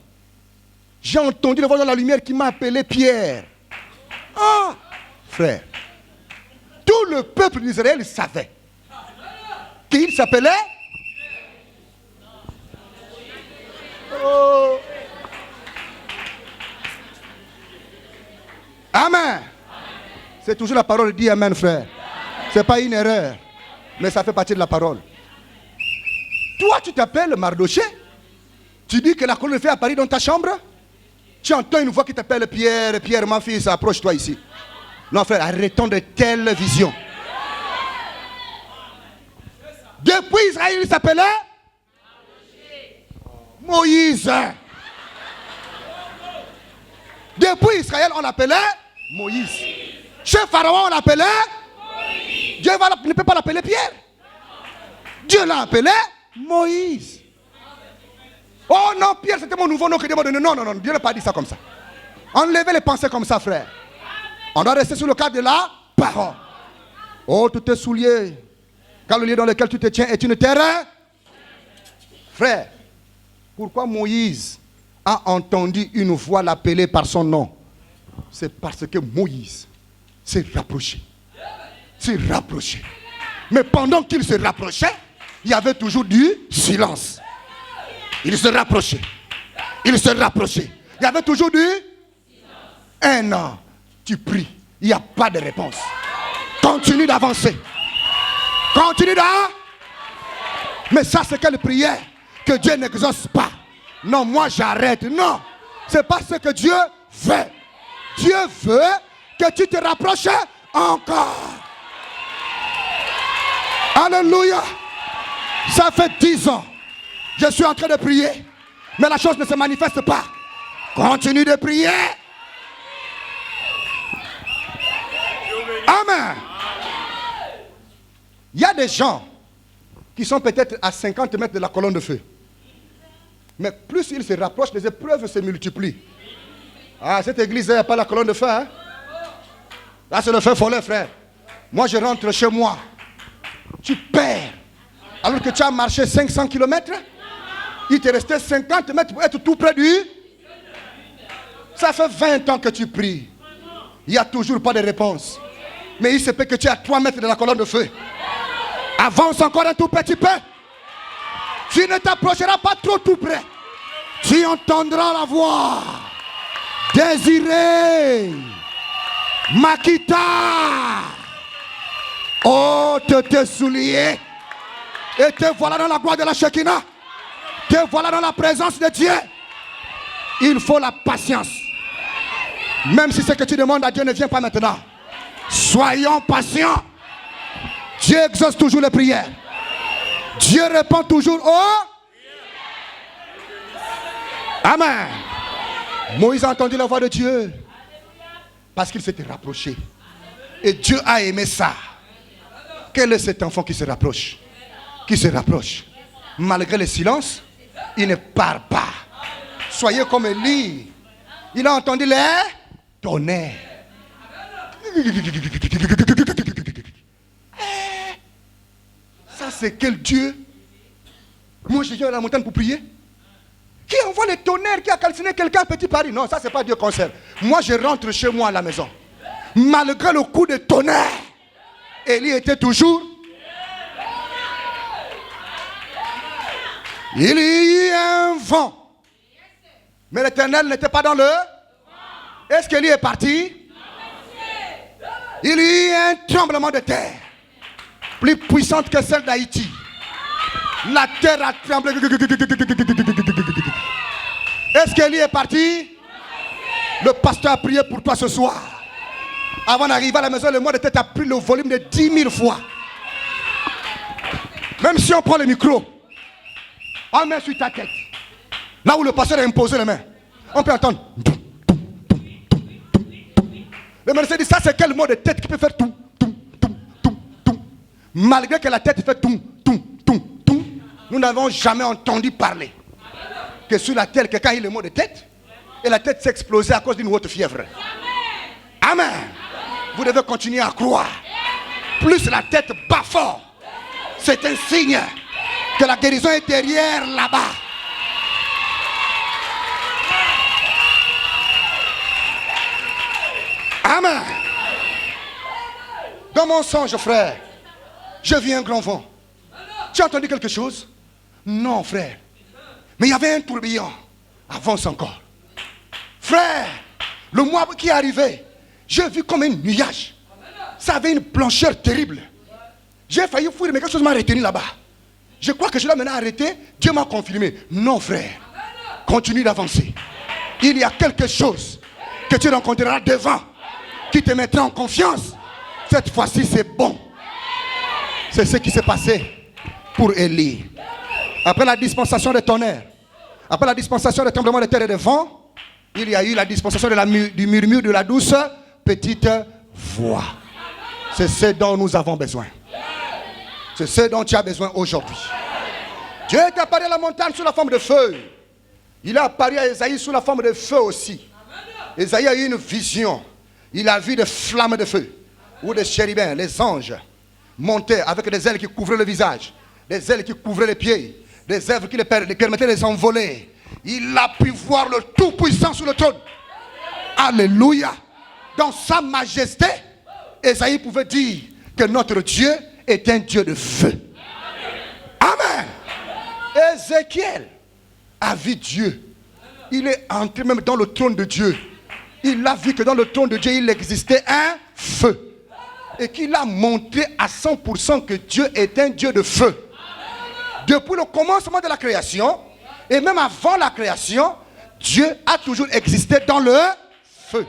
J'ai entendu le voix de la lumière qui m'a appelé Pierre. Ah, frère. tout le peuple d'Israël savait qu'il s'appelait. Oh. Amen. C'est toujours la parole, dit amen, frère. Ce n'est pas une erreur, mais ça fait partie de la parole. Toi, tu t'appelles Mardoché. Tu dis que la colonne de feu apparaît dans ta chambre. Tu entends une voix qui t'appelle Pierre. Pierre, mon fils, approche-toi ici. Non, frère, arrêtons de telles visions. Depuis Israël, il s'appelait Moïse. Depuis Israël, on l'appelait Moïse. Chez Pharaon, on l'appelait Moïse. Dieu ne peut pas l'appeler Pierre. Dieu l'a appelé Moïse. Oh non, Pierre, c'était mon nouveau nom que Dieu m'a donné. Non, non, non, Dieu n'a pas dit ça comme ça. Enlevez les pensées comme ça, frère. On doit rester sur le cadre de la parole. Oh, tous tes souliers, car le lieu dans lequel tu te tiens est une terre. Frère, pourquoi Moïse a entendu une voix l'appeler par son nom? C'est parce que Moïse s'est rapproché. S'est rapproché. Mais pendant qu'il se rapprochait, il y avait toujours du silence. Il se rapprochait. Il se rapprochait. Il y avait toujours du silence. Un an, tu pries. Il n'y a pas de réponse. Continue d'avancer. Continue d'avancer. Mais ça, c'est quelle prière que Dieu n'exauce pas. Non, moi j'arrête. Non. C'est pas ce que Dieu veut. Dieu veut que tu te rapproches encore. Alléluia. Ça fait 10 ans. Je suis en train de prier. Mais la chose ne se manifeste pas. Continue de prier. Amen. Il y a des gens qui sont peut-être à 50 mètres de la colonne de feu. Mais plus ils se rapprochent, les épreuves se multiplient. Ah, cette église, il n'y a pas la colonne de feu. Hein? Là, c'est le feu follet, frère. Moi, je rentre chez moi. Tu perds. Alors que tu as marché 500 km, il te restait 50 mètres pour être tout près du. Ça fait 20 ans que tu pries. Il n'y a toujours pas de réponse. Mais il se peut que tu es à 3 mètres de la colonne de feu. Avance encore un tout petit peu. Tu ne t'approcheras pas trop tout près. Tu entendras la voix. Désiré. Makita. Ôte tes souliers. Et te voilà dans la gloire de la Shekinah. Te voilà dans la présence de Dieu. Il faut la patience. Même si ce que tu demandes à Dieu ne vient pas maintenant. Soyons patients. Dieu exauce toujours les prières. Dieu répond toujours au. Amen. Moïse a entendu la voix de Dieu. Parce qu'il s'était rapproché. Et Dieu a aimé ça. Quel est cet enfant qui se rapproche? Qui se rapproche. Malgré le silence, il ne parle pas. Soyez comme Élie. Il a entendu les tonnerres. Ça, c'est quel Dieu? Moi, je viens à la montagne pour prier. Qui envoie les tonnerres, qui a calciné quelqu'un à Petit Paris? Non, ça, c'est pas Dieu qu'on sert. Moi, je rentre chez moi à la maison. Malgré le coup de tonnerre, Élie était toujours. Il y a un vent. Mais l'Éternel n'était pas dans le. Est-ce qu'Élie est parti? Il y a un tremblement de terre. Plus puissante que celle d'Haïti. La terre a tremblé. Est-ce qu'Élie est parti? Le pasteur a prié pour toi ce soir. Avant d'arriver à la maison, le mot de tête a pris le volume de 10 000 fois. Même si on prend le micro, on met sur ta tête. Là où le pasteur a imposé les mains, on peut entendre. Le monsieur dit, ça c'est quel mot de tête qui peut faire tout, malgré que la tête fait tout. Nous n'avons jamais entendu parler que sur la terre, quelqu'un a eu le mot de tête et la tête s'est explosée à cause d'une haute fièvre. Amen. Vous devez continuer à croire. Plus la tête bat fort, c'est un signe que la guérison est derrière là-bas. Amen. Dans mon songe, frère, je vis un grand vent. Tu as entendu quelque chose? Non, frère. Mais il y avait un tourbillon. Avance encore. Frère, le mois qui est arrivé, j'ai vu comme un nuage. Ça avait une blancheur terrible. J'ai failli fuir, mais quelque chose m'a retenu là-bas. Je crois que je l'ai maintenant arrêté. Dieu m'a confirmé. Non, frère. Continue d'avancer. Il y a quelque chose que tu rencontreras devant qui te mettra en confiance. Cette fois-ci, c'est bon. C'est ce qui s'est passé pour Élie. Après la dispensation des tonnerres, après la dispensation des tremblements de terre et de vent, il y a eu la dispensation du murmure de la douce petite voix. C'est ce dont nous avons besoin. C'est ce dont tu as besoin aujourd'hui. Dieu est apparu à la montagne sous la forme de feu. Il a apparu à Esaïe sous la forme de feu aussi. Esaïe a eu une vision. Il a vu des flammes de feu. Où des chérubins, les anges, montaient avec des ailes qui couvraient le visage, des ailes qui couvraient les pieds, des ailes qui les permettaient de les envoler. Il a pu voir le Tout-Puissant sur le trône. Alléluia. Dans sa majesté, Esaïe pouvait dire que notre Dieu est un Dieu de feu. Amen. Ézéchiel a vu Dieu. Il est entré même dans le trône de Dieu. Il a vu que dans le trône de Dieu, il existait un feu. Et qu'il a montré à 100% que Dieu est un Dieu de feu. Depuis le commencement de la création, et même avant la création, Dieu a toujours existé dans le feu.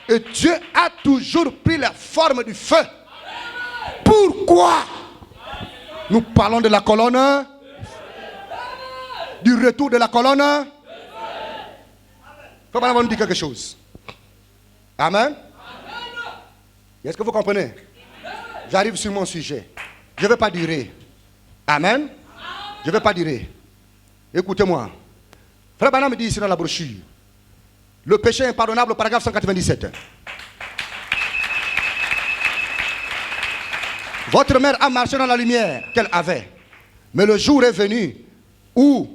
Et Dieu a toujours pris la forme du feu. Pourquoi? Nous parlons de la colonne, du retour de la colonne. Faut pas nous dire quelque chose. Amen. Est-ce que vous comprenez? J'arrive sur mon sujet. Je ne vais pas durer. Amen. Je ne vais pas durer. Écoutez-moi. Frère Branham me dit ici dans la brochure, le péché impardonnable, paragraphe 197. Votre mère a marché dans la lumière qu'elle avait. Mais le jour est venu où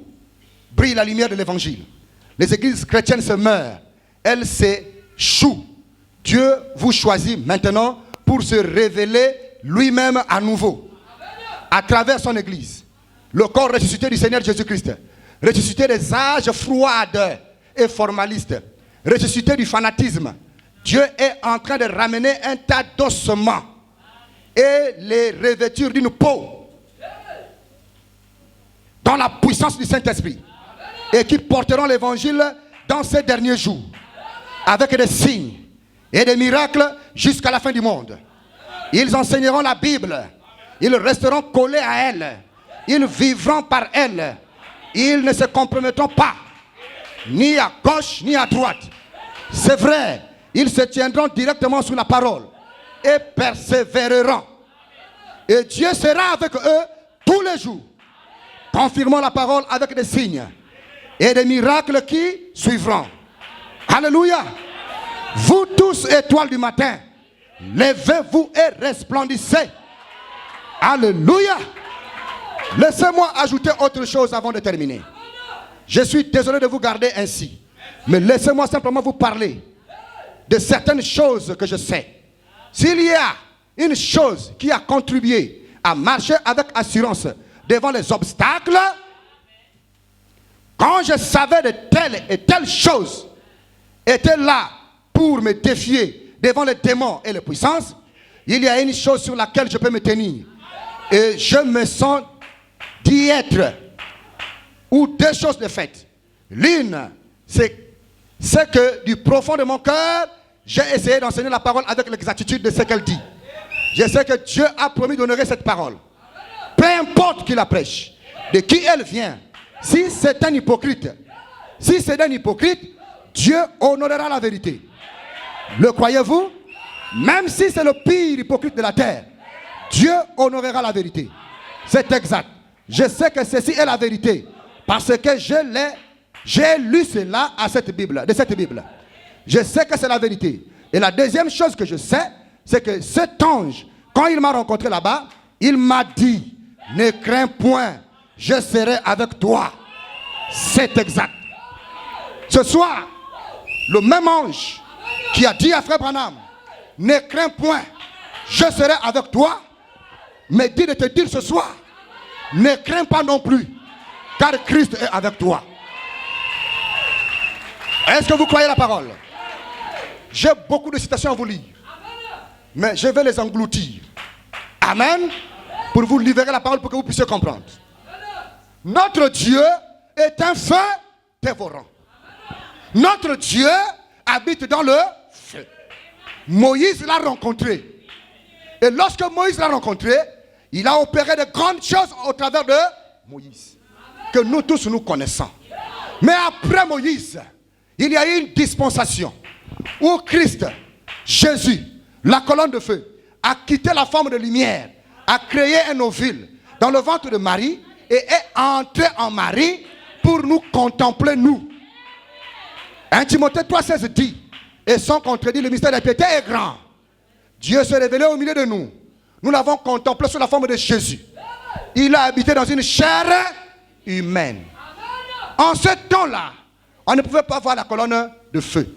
brille la lumière de l'évangile. Les églises chrétiennes se meurent. Elles s'échouent. Dieu vous choisit maintenant pour se révéler lui-même à nouveau. À travers son église. Le corps ressuscité du Seigneur Jésus-Christ. Ressuscité des âges froides et formalistes. Ressuscité du fanatisme. Dieu est en train de ramener un tas d'ossements et les revêtir d'une peau. Dans la puissance du Saint-Esprit. Et qui porteront l'évangile dans ces derniers jours. Avec des signes et des miracles jusqu'à la fin du monde. Ils enseigneront la Bible. Ils resteront collés à elle. Ils vivront par elle. Ils ne se compromettront pas. Ni à gauche, ni à droite. C'est vrai. Ils se tiendront directement sous la parole. Et persévéreront. Et Dieu sera avec eux tous les jours. Confirmant la parole avec des signes. Et des miracles qui suivront. Alléluia. Vous tous, étoiles du matin, levez-vous et resplendissez. Alléluia. Laissez-moi ajouter autre chose avant de terminer. Je suis désolé de vous garder ainsi. Mais laissez-moi simplement vous parler de certaines choses que je sais. S'il y a une chose qui a contribué à marcher avec assurance devant les obstacles, quand je savais de telles et telles choses étaient là pour me défier devant les démons et les puissances, il y a une chose sur laquelle je peux me tenir. Et je me sens d'y être. Ou deux choses de fait. L'une, c'est que du profond de mon cœur, j'ai essayé d'enseigner la parole avec l'exactitude de ce qu'elle dit. Je sais que Dieu a promis d'honorer cette parole. Peu importe qui la prêche, de qui elle vient. Si c'est un hypocrite, Dieu honorera la vérité. Le croyez-vous? Même si c'est le pire hypocrite de la terre, Dieu honorera la vérité. C'est exact. Je sais que ceci est la vérité. Parce que j'ai lu cela de cette Bible. Je sais que c'est la vérité. Et la deuxième chose que je sais, c'est que cet ange, quand il m'a rencontré là-bas, il m'a dit, ne crains point, je serai avec toi. C'est exact. Ce soir, le même ange qui a dit à Frère Branham, ne crains point, Je serai avec toi. Mais dis de te dire ce soir, ne crains pas non plus, car Christ est avec toi. Est-ce que vous croyez la parole? J'ai beaucoup de citations à vous lire, mais je vais les engloutir. Amen. Pour vous libérer la parole pour que vous puissiez comprendre. Notre Dieu est un feu dévorant. Notre Dieu habite dans le feu. Moïse l'a rencontré. Et lorsque Moïse l'a rencontré, il a opéré de grandes choses au travers de Moïse, que nous tous nous connaissons. Mais après Moïse, il y a eu une dispensation où Christ, Jésus, la colonne de feu, a quitté la forme de lumière, a créé un ovule dans le ventre de Marie et est entré en Marie pour nous contempler, nous. 1 Timothée 3,16 dit, et sans contredit, le mystère de la piété est grand. Dieu s'est révélé au milieu de nous. Nous l'avons contemplé sous la forme de Jésus. Il a habité dans une chair humaine. En ce temps-là, on ne pouvait pas voir la colonne de feu.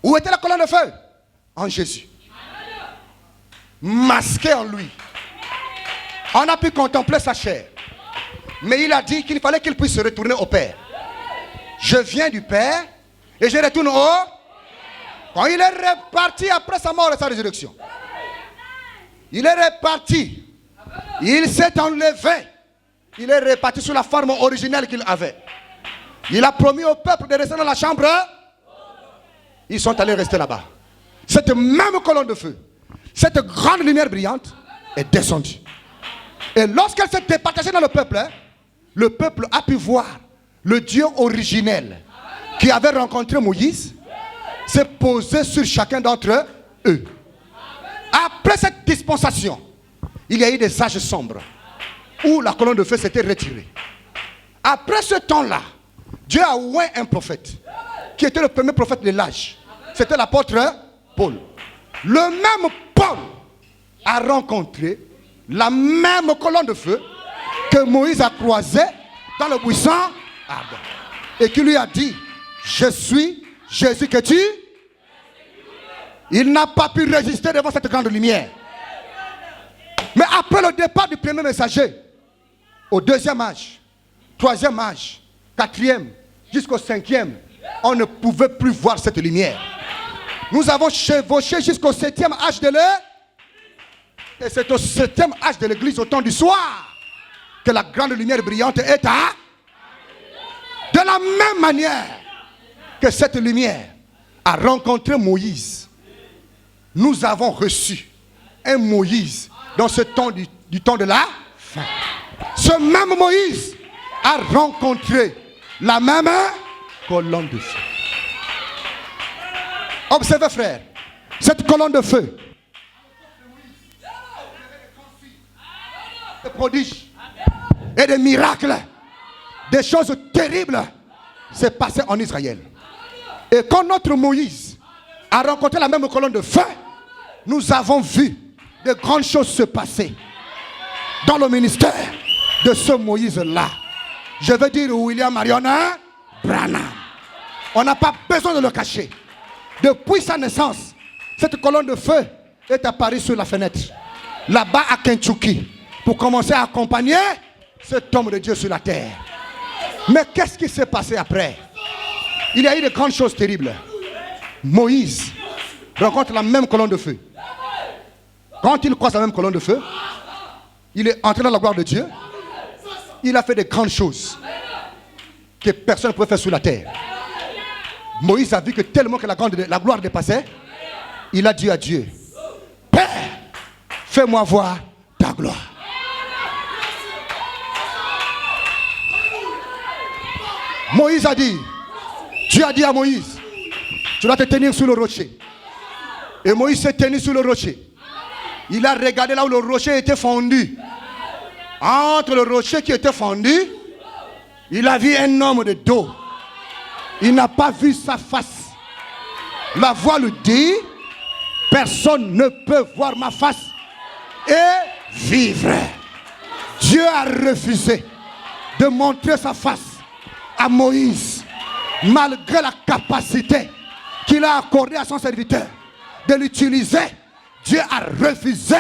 Où était la colonne de feu? En Jésus. Masqué en lui. On a pu contempler sa chair. Mais il a dit qu'il fallait qu'il puisse se retourner au Père. Je viens du Père et je retourne au... Quand il est reparti après sa mort et sa résurrection, il est reparti. Il s'est enlevé. Il est reparti sous la forme originelle qu'il avait. Il a promis au peuple de rester dans la chambre. Ils sont allés rester là-bas. Cette même colonne de feu, cette grande lumière brillante est descendue. Et lorsqu'elle s'est départagée dans le peuple a pu voir le Dieu originel qui avait rencontré Moïse s'est posé sur chacun d'entre eux. Après cette dispensation, il y a eu des âges sombres où la colonne de feu s'était retirée. Après ce temps-là, Dieu a oint un prophète qui était le premier prophète de l'âge. C'était l'apôtre Paul. Le même Paul a rencontré la même colonne de feu que Moïse a croisée dans le buisson ardent. Et qui lui a dit, je suis Jésus que tu... Il n'a pas pu résister devant cette grande lumière. Mais après le départ du premier messager, au deuxième âge, troisième âge, quatrième, jusqu'au cinquième, on ne pouvait plus voir cette lumière. Nous avons chevauché jusqu'au septième âge de l'Église. Et c'est au septième âge de l'Église, au temps du soir, que la grande lumière brillante est à... De la même manière que cette lumière a rencontré Moïse, nous avons reçu un Moïse dans ce temps du temps de la fin. Ce même Moïse a rencontré la même colonne de feu. Observez frère, cette colonne de feu, des prodiges et des miracles, des choses terribles s'est passé en Israël. Et quand notre Moïse a rencontré la même colonne de feu, nous avons vu de grandes choses se passer dans le ministère de ce Moïse-là. Je veux dire William Marion Branham. On n'a pas besoin de le cacher. Depuis sa naissance, cette colonne de feu est apparue sur la fenêtre, là-bas à Kentucky, pour commencer à accompagner cet homme de Dieu sur la terre. Mais qu'est-ce qui s'est passé après? Il y a eu de grandes choses terribles. Moïse rencontre la même colonne de feu. Quand il croise la même colonne de feu, il est entré dans la gloire de Dieu. Il a fait de grandes choses que personne ne pouvait faire sur la terre. Moïse a vu que tellement que la gloire dépassait, il a dit à Dieu, Père, fais-moi voir ta gloire. Moïse a dit, Dieu a dit à Moïse, tu dois te tenir sur le rocher. Et Moïse s'est tenu sur le rocher. Il a regardé là où le rocher était fondu. Entre le rocher qui était fondu, il a vu un homme de dos. Il n'a pas vu sa face. La voix lui dit, personne ne peut voir ma face et vivre. Dieu a refusé de montrer sa face à Moïse, malgré la capacité qu'il a accordée à son serviteur de l'utiliser Dieu a refusé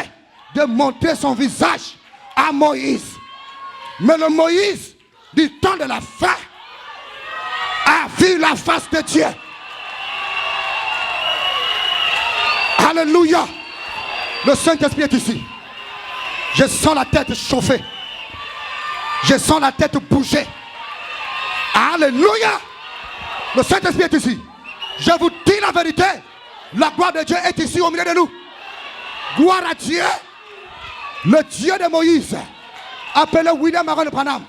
de montrer son visage à Moïse. Mais le Moïse du temps de la fin a vu la face de Dieu. Alléluia. Le Saint-Esprit est ici. Je sens la tête chauffer. Je sens la tête bouger. Alléluia. Le Saint-Esprit est ici. Je vous dis la vérité. La gloire de Dieu est ici au milieu de nous. Gloire à Dieu. Le Dieu de Moïse, appelé William Aaron Branham,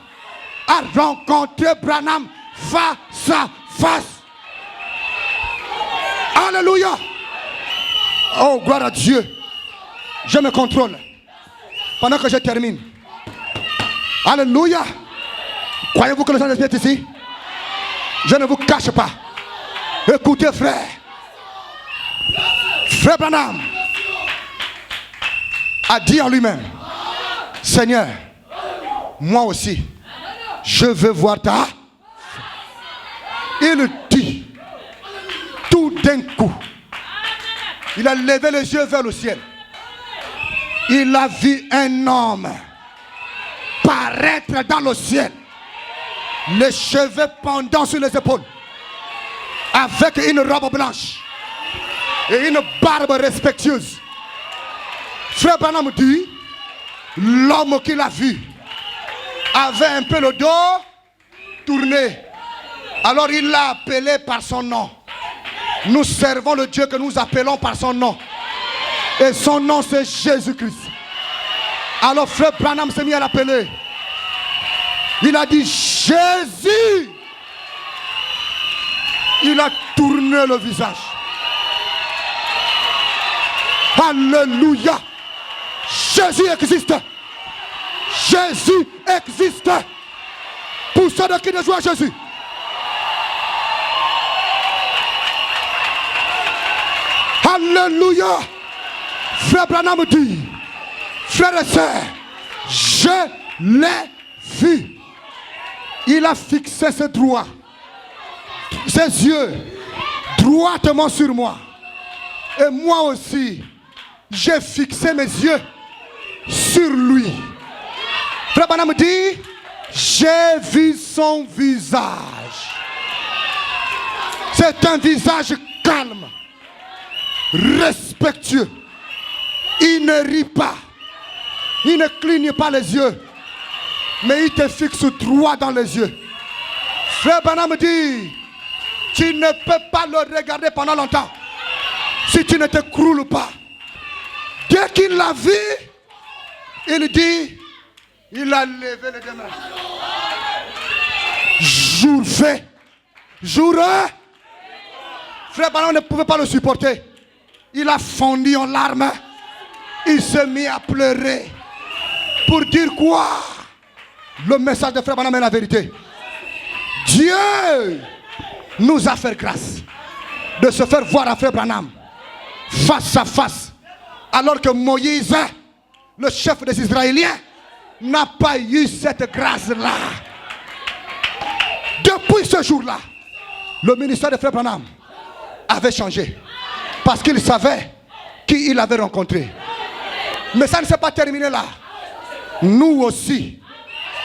a rencontré Branham face à face. Alléluia. Oh, gloire à Dieu. Je me contrôle pendant que je termine. Alléluia. Croyez-vous que le Saint-Esprit est ici? Je ne vous cache pas. Écoutez, frère. Frère Branham a dit en lui-même, Seigneur, moi aussi, je veux voir ta. Il dit, tout d'un coup, il a levé les yeux vers le ciel. Il a vu un homme paraître dans le ciel, les cheveux pendant sur les épaules, avec une robe blanche et une barbe respectueuse. Frère Branham dit, l'homme qu'il a vu avait un peu le dos tourné. Alors il l'a appelé par son nom. Nous servons le Dieu que nous appelons par son nom. Et son nom c'est Jésus-Christ. Alors frère Branham s'est mis à l'appeler. Il a dit Jésus. Il a tourné le visage. Alléluia. Jésus existe. Jésus existe. Pour ceux qui ne jouent à Jésus. Alléluia. Frère Branham dit, frères et sœurs, je l'ai vu. Il a fixé ses doigts, ses yeux droitement sur moi. Et moi aussi, j'ai fixé mes yeux sur lui. Frère Branham dit, j'ai vu son visage. C'est un visage calme, respectueux. Il ne rit pas, il ne cligne pas les yeux, mais il te fixe droit dans les yeux. Frère Branham dit, tu ne peux pas le regarder pendant longtemps si tu ne te croules pas. Dès qu'il l'a vu, il dit, il a levé les deux mains. Jour fait, jour heure. Frère Branham ne pouvait pas le supporter. Il a fondu en larmes. Il s'est mis à pleurer. Pour dire quoi? Le message de Frère Branham est la vérité. Dieu nous a fait grâce de se faire voir à Frère Branham face à face. Alors que Moïse, le chef des Israéliens, n'a pas eu cette grâce-là. Depuis ce jour-là, le ministère de Frère Branham avait changé. Parce qu'il savait qui il avait rencontré. Mais ça ne s'est pas terminé là. Nous aussi,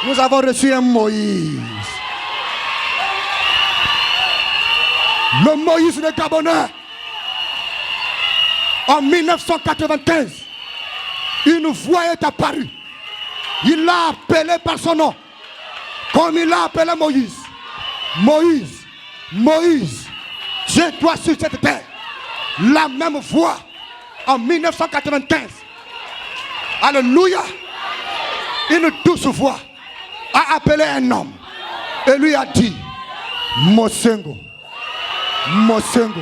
nous avons reçu un Moïse. Le Moïse de Gabonais. En 1995, une voix est apparue. Il l'a appelé par son nom. Comme il l'a appelé Moïse. Moïse, Moïse, tiens-toi sur cette terre. La même voix en 1995. Alléluia. Une douce voix a appelé un homme et lui a dit, Mosengo, Mosengo,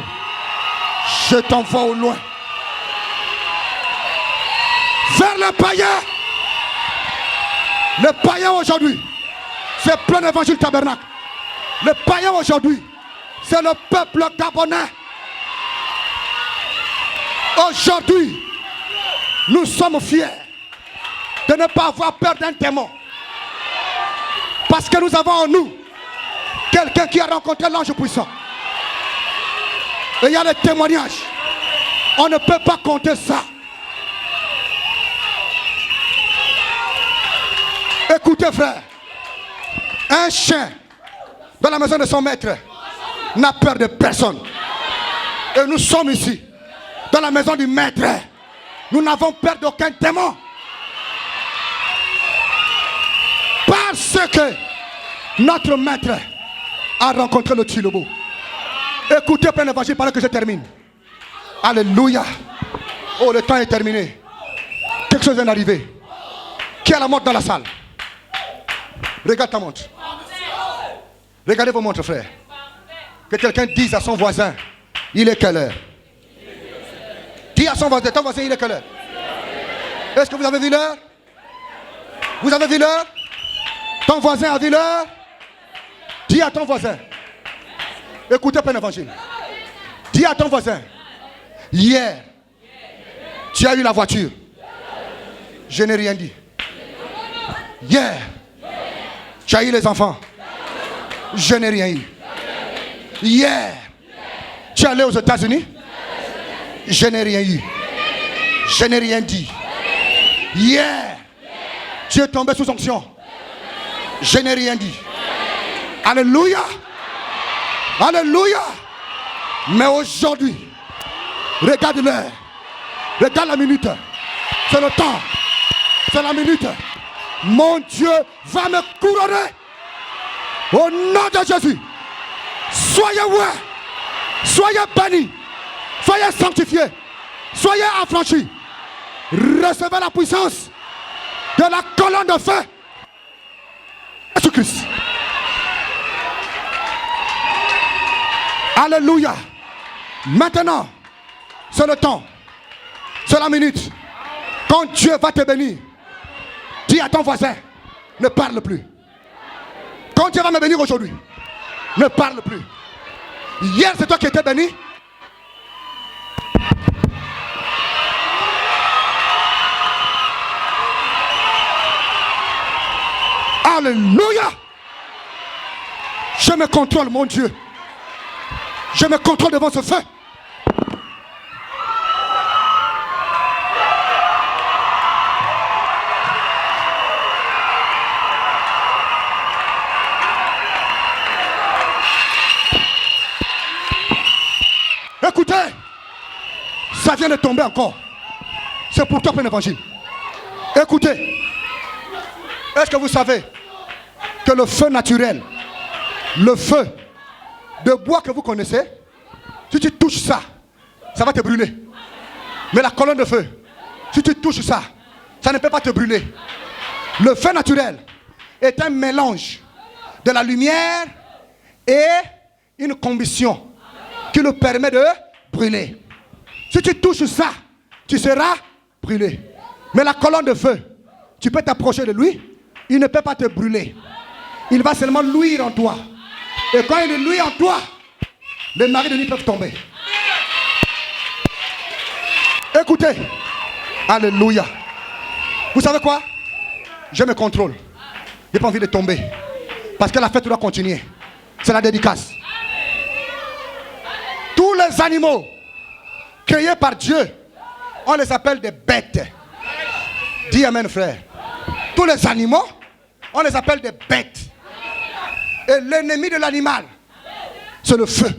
je t'envoie au loin vers les païens. Les païens aujourd'hui, c'est plein d'évangile tabernacle. Les païens aujourd'hui, c'est le peuple gabonais. Aujourd'hui, nous sommes fiers de ne pas avoir peur d'un démon. Parce que nous avons en nous quelqu'un qui a rencontré l'ange puissant. Et il y a des témoignages. On ne peut pas compter ça. Écoutez, frère. Un chien dans la maison de son maître n'a peur de personne. Et nous sommes ici, dans la maison du maître. Nous n'avons peur d'aucun démon. Parce que notre maître a rencontré le Chilobo. Écoutez plein d'évangile pendant que je termine. Alléluia. Oh, le temps est terminé. Quelque chose vient d'arriver. Qui a la montre dans la salle? Regarde ta montre. Regardez vos montres, frère. Que quelqu'un dise à son voisin, il est quelle heure? Dis à son voisin, ton voisin, il est quelle heure? Est-ce que vous avez vu l'heure? Vous avez vu l'heure? Ton voisin a vu l'heure? Dis à ton voisin. Écoutez plein d'évangile. Dis à ton voisin. Hier, tu as eu la voiture. Je n'ai rien dit. Hier, tu as eu les enfants. Je n'ai rien eu. Hier, tu es allé aux États-Unis. Je n'ai rien eu. Je n'ai rien dit. Hier, tu es tombé sous onction. Je n'ai rien dit. Alléluia. Alléluia. Mais aujourd'hui, regarde l'heure. Regarde la minute. C'est le temps. C'est la minute. Mon Dieu va me couronner. Au nom de Jésus. Soyez ouverts. Soyez bénis. Soyez sanctifiés. Soyez affranchis. Recevez la puissance de la colonne de feu. Jésus-Christ. Alléluia. Maintenant, c'est le temps. C'est la minute. Quand Dieu va te bénir, dis à ton voisin, ne parle plus. Quand Dieu va me bénir aujourd'hui, ne parle plus. Hier, c'est toi qui étais béni. Alléluia. Je me contrôle, mon Dieu. Je me contrôle devant ce feu. Écoutez, ça vient de tomber encore. C'est pour toi plein d'évangile. Écoutez, est-ce que vous savez que le feu naturel, le feu de bois que vous connaissez, si tu touches ça, ça va te brûler. Mais la colonne de feu, si tu touches ça, ça ne peut pas te brûler. Le feu naturel est un mélange de la lumière et une combustion qui le permet de brûler. Si tu touches ça, tu seras brûlé. Mais la colonne de feu, tu peux t'approcher de lui, il ne peut pas te brûler. Il va seulement luire en toi. Et quand il luit en toi, les maris de nuit peuvent tomber. Écoutez. Alléluia. Vous savez quoi? Je me contrôle. Je n'ai pas envie de tomber. Parce que la fête doit continuer. C'est la dédicace. Tous les animaux créés par Dieu, on les appelle des bêtes. Dis amen, frère. Tous les animaux, on les appelle des bêtes. Et l'ennemi de l'animal, c'est le feu.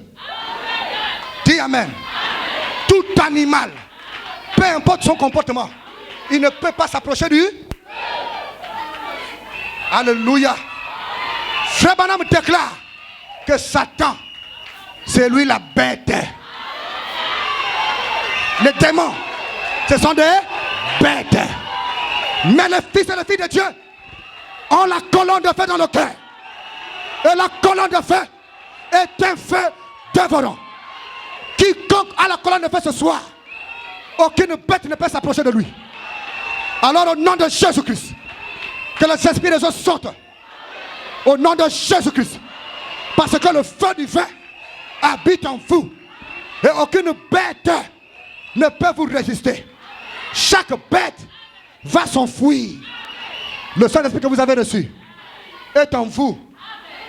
Dis amen. Tout animal, peu importe son comportement, il ne peut pas s'approcher du. Alléluia. Frère Branham déclare que Satan, c'est lui la bête. Les démons, ce sont des bêtes. Mais les fils et les filles de Dieu ont la colonne de feu dans le cœur. Et la colonne de feu est un feu dévorant. Quiconque a la colonne de feu ce soir, aucune bête ne peut s'approcher de lui. Alors au nom de Jésus-Christ, que les esprits des autres sortent. Au nom de Jésus-Christ. Parce que le feu du vin habite en vous. Et aucune bête ne peut vous résister. Chaque bête va s'enfuir. Le Saint-Esprit que vous avez reçu est en vous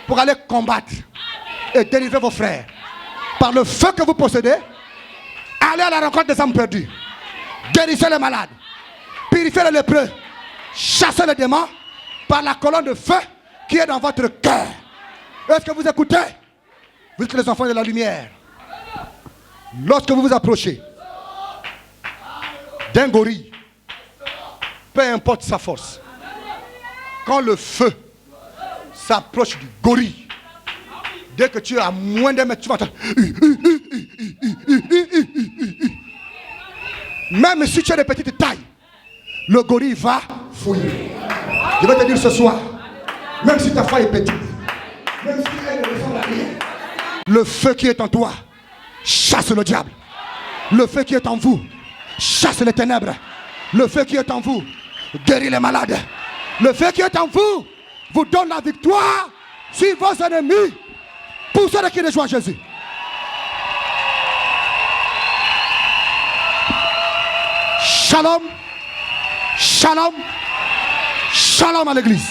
pour aller combattre et délivrer vos frères. Par le feu que vous possédez, allez à la rencontre des âmes perdues. Guérissez les malades. Purifiez les lépreux. Chassez les démons. par la colonne de feu qui est dans votre cœur. Est-ce que vous écoutez? Vous êtes les enfants de la lumière. Lorsque vous vous approchez d'un gorille, peu importe sa force, quand le feu s'approche du gorille, dès que tu es à moins d'un mètre, tu vas entendre. Même si tu as de petites tailles, le gorille va fouiller. Je vais te dire ce soir, même si ta foi est petite, même si elle ne ressemble à rien, le feu qui est en toi chasse le diable. Le feu qui est en vous chasse les ténèbres. Le feu qui est en vous guérit les malades. Le feu qui est en vous donne la victoire sur vos ennemis. Pour ceux qui rejoignent Jésus. Shalom. Shalom. Shalom à l'église.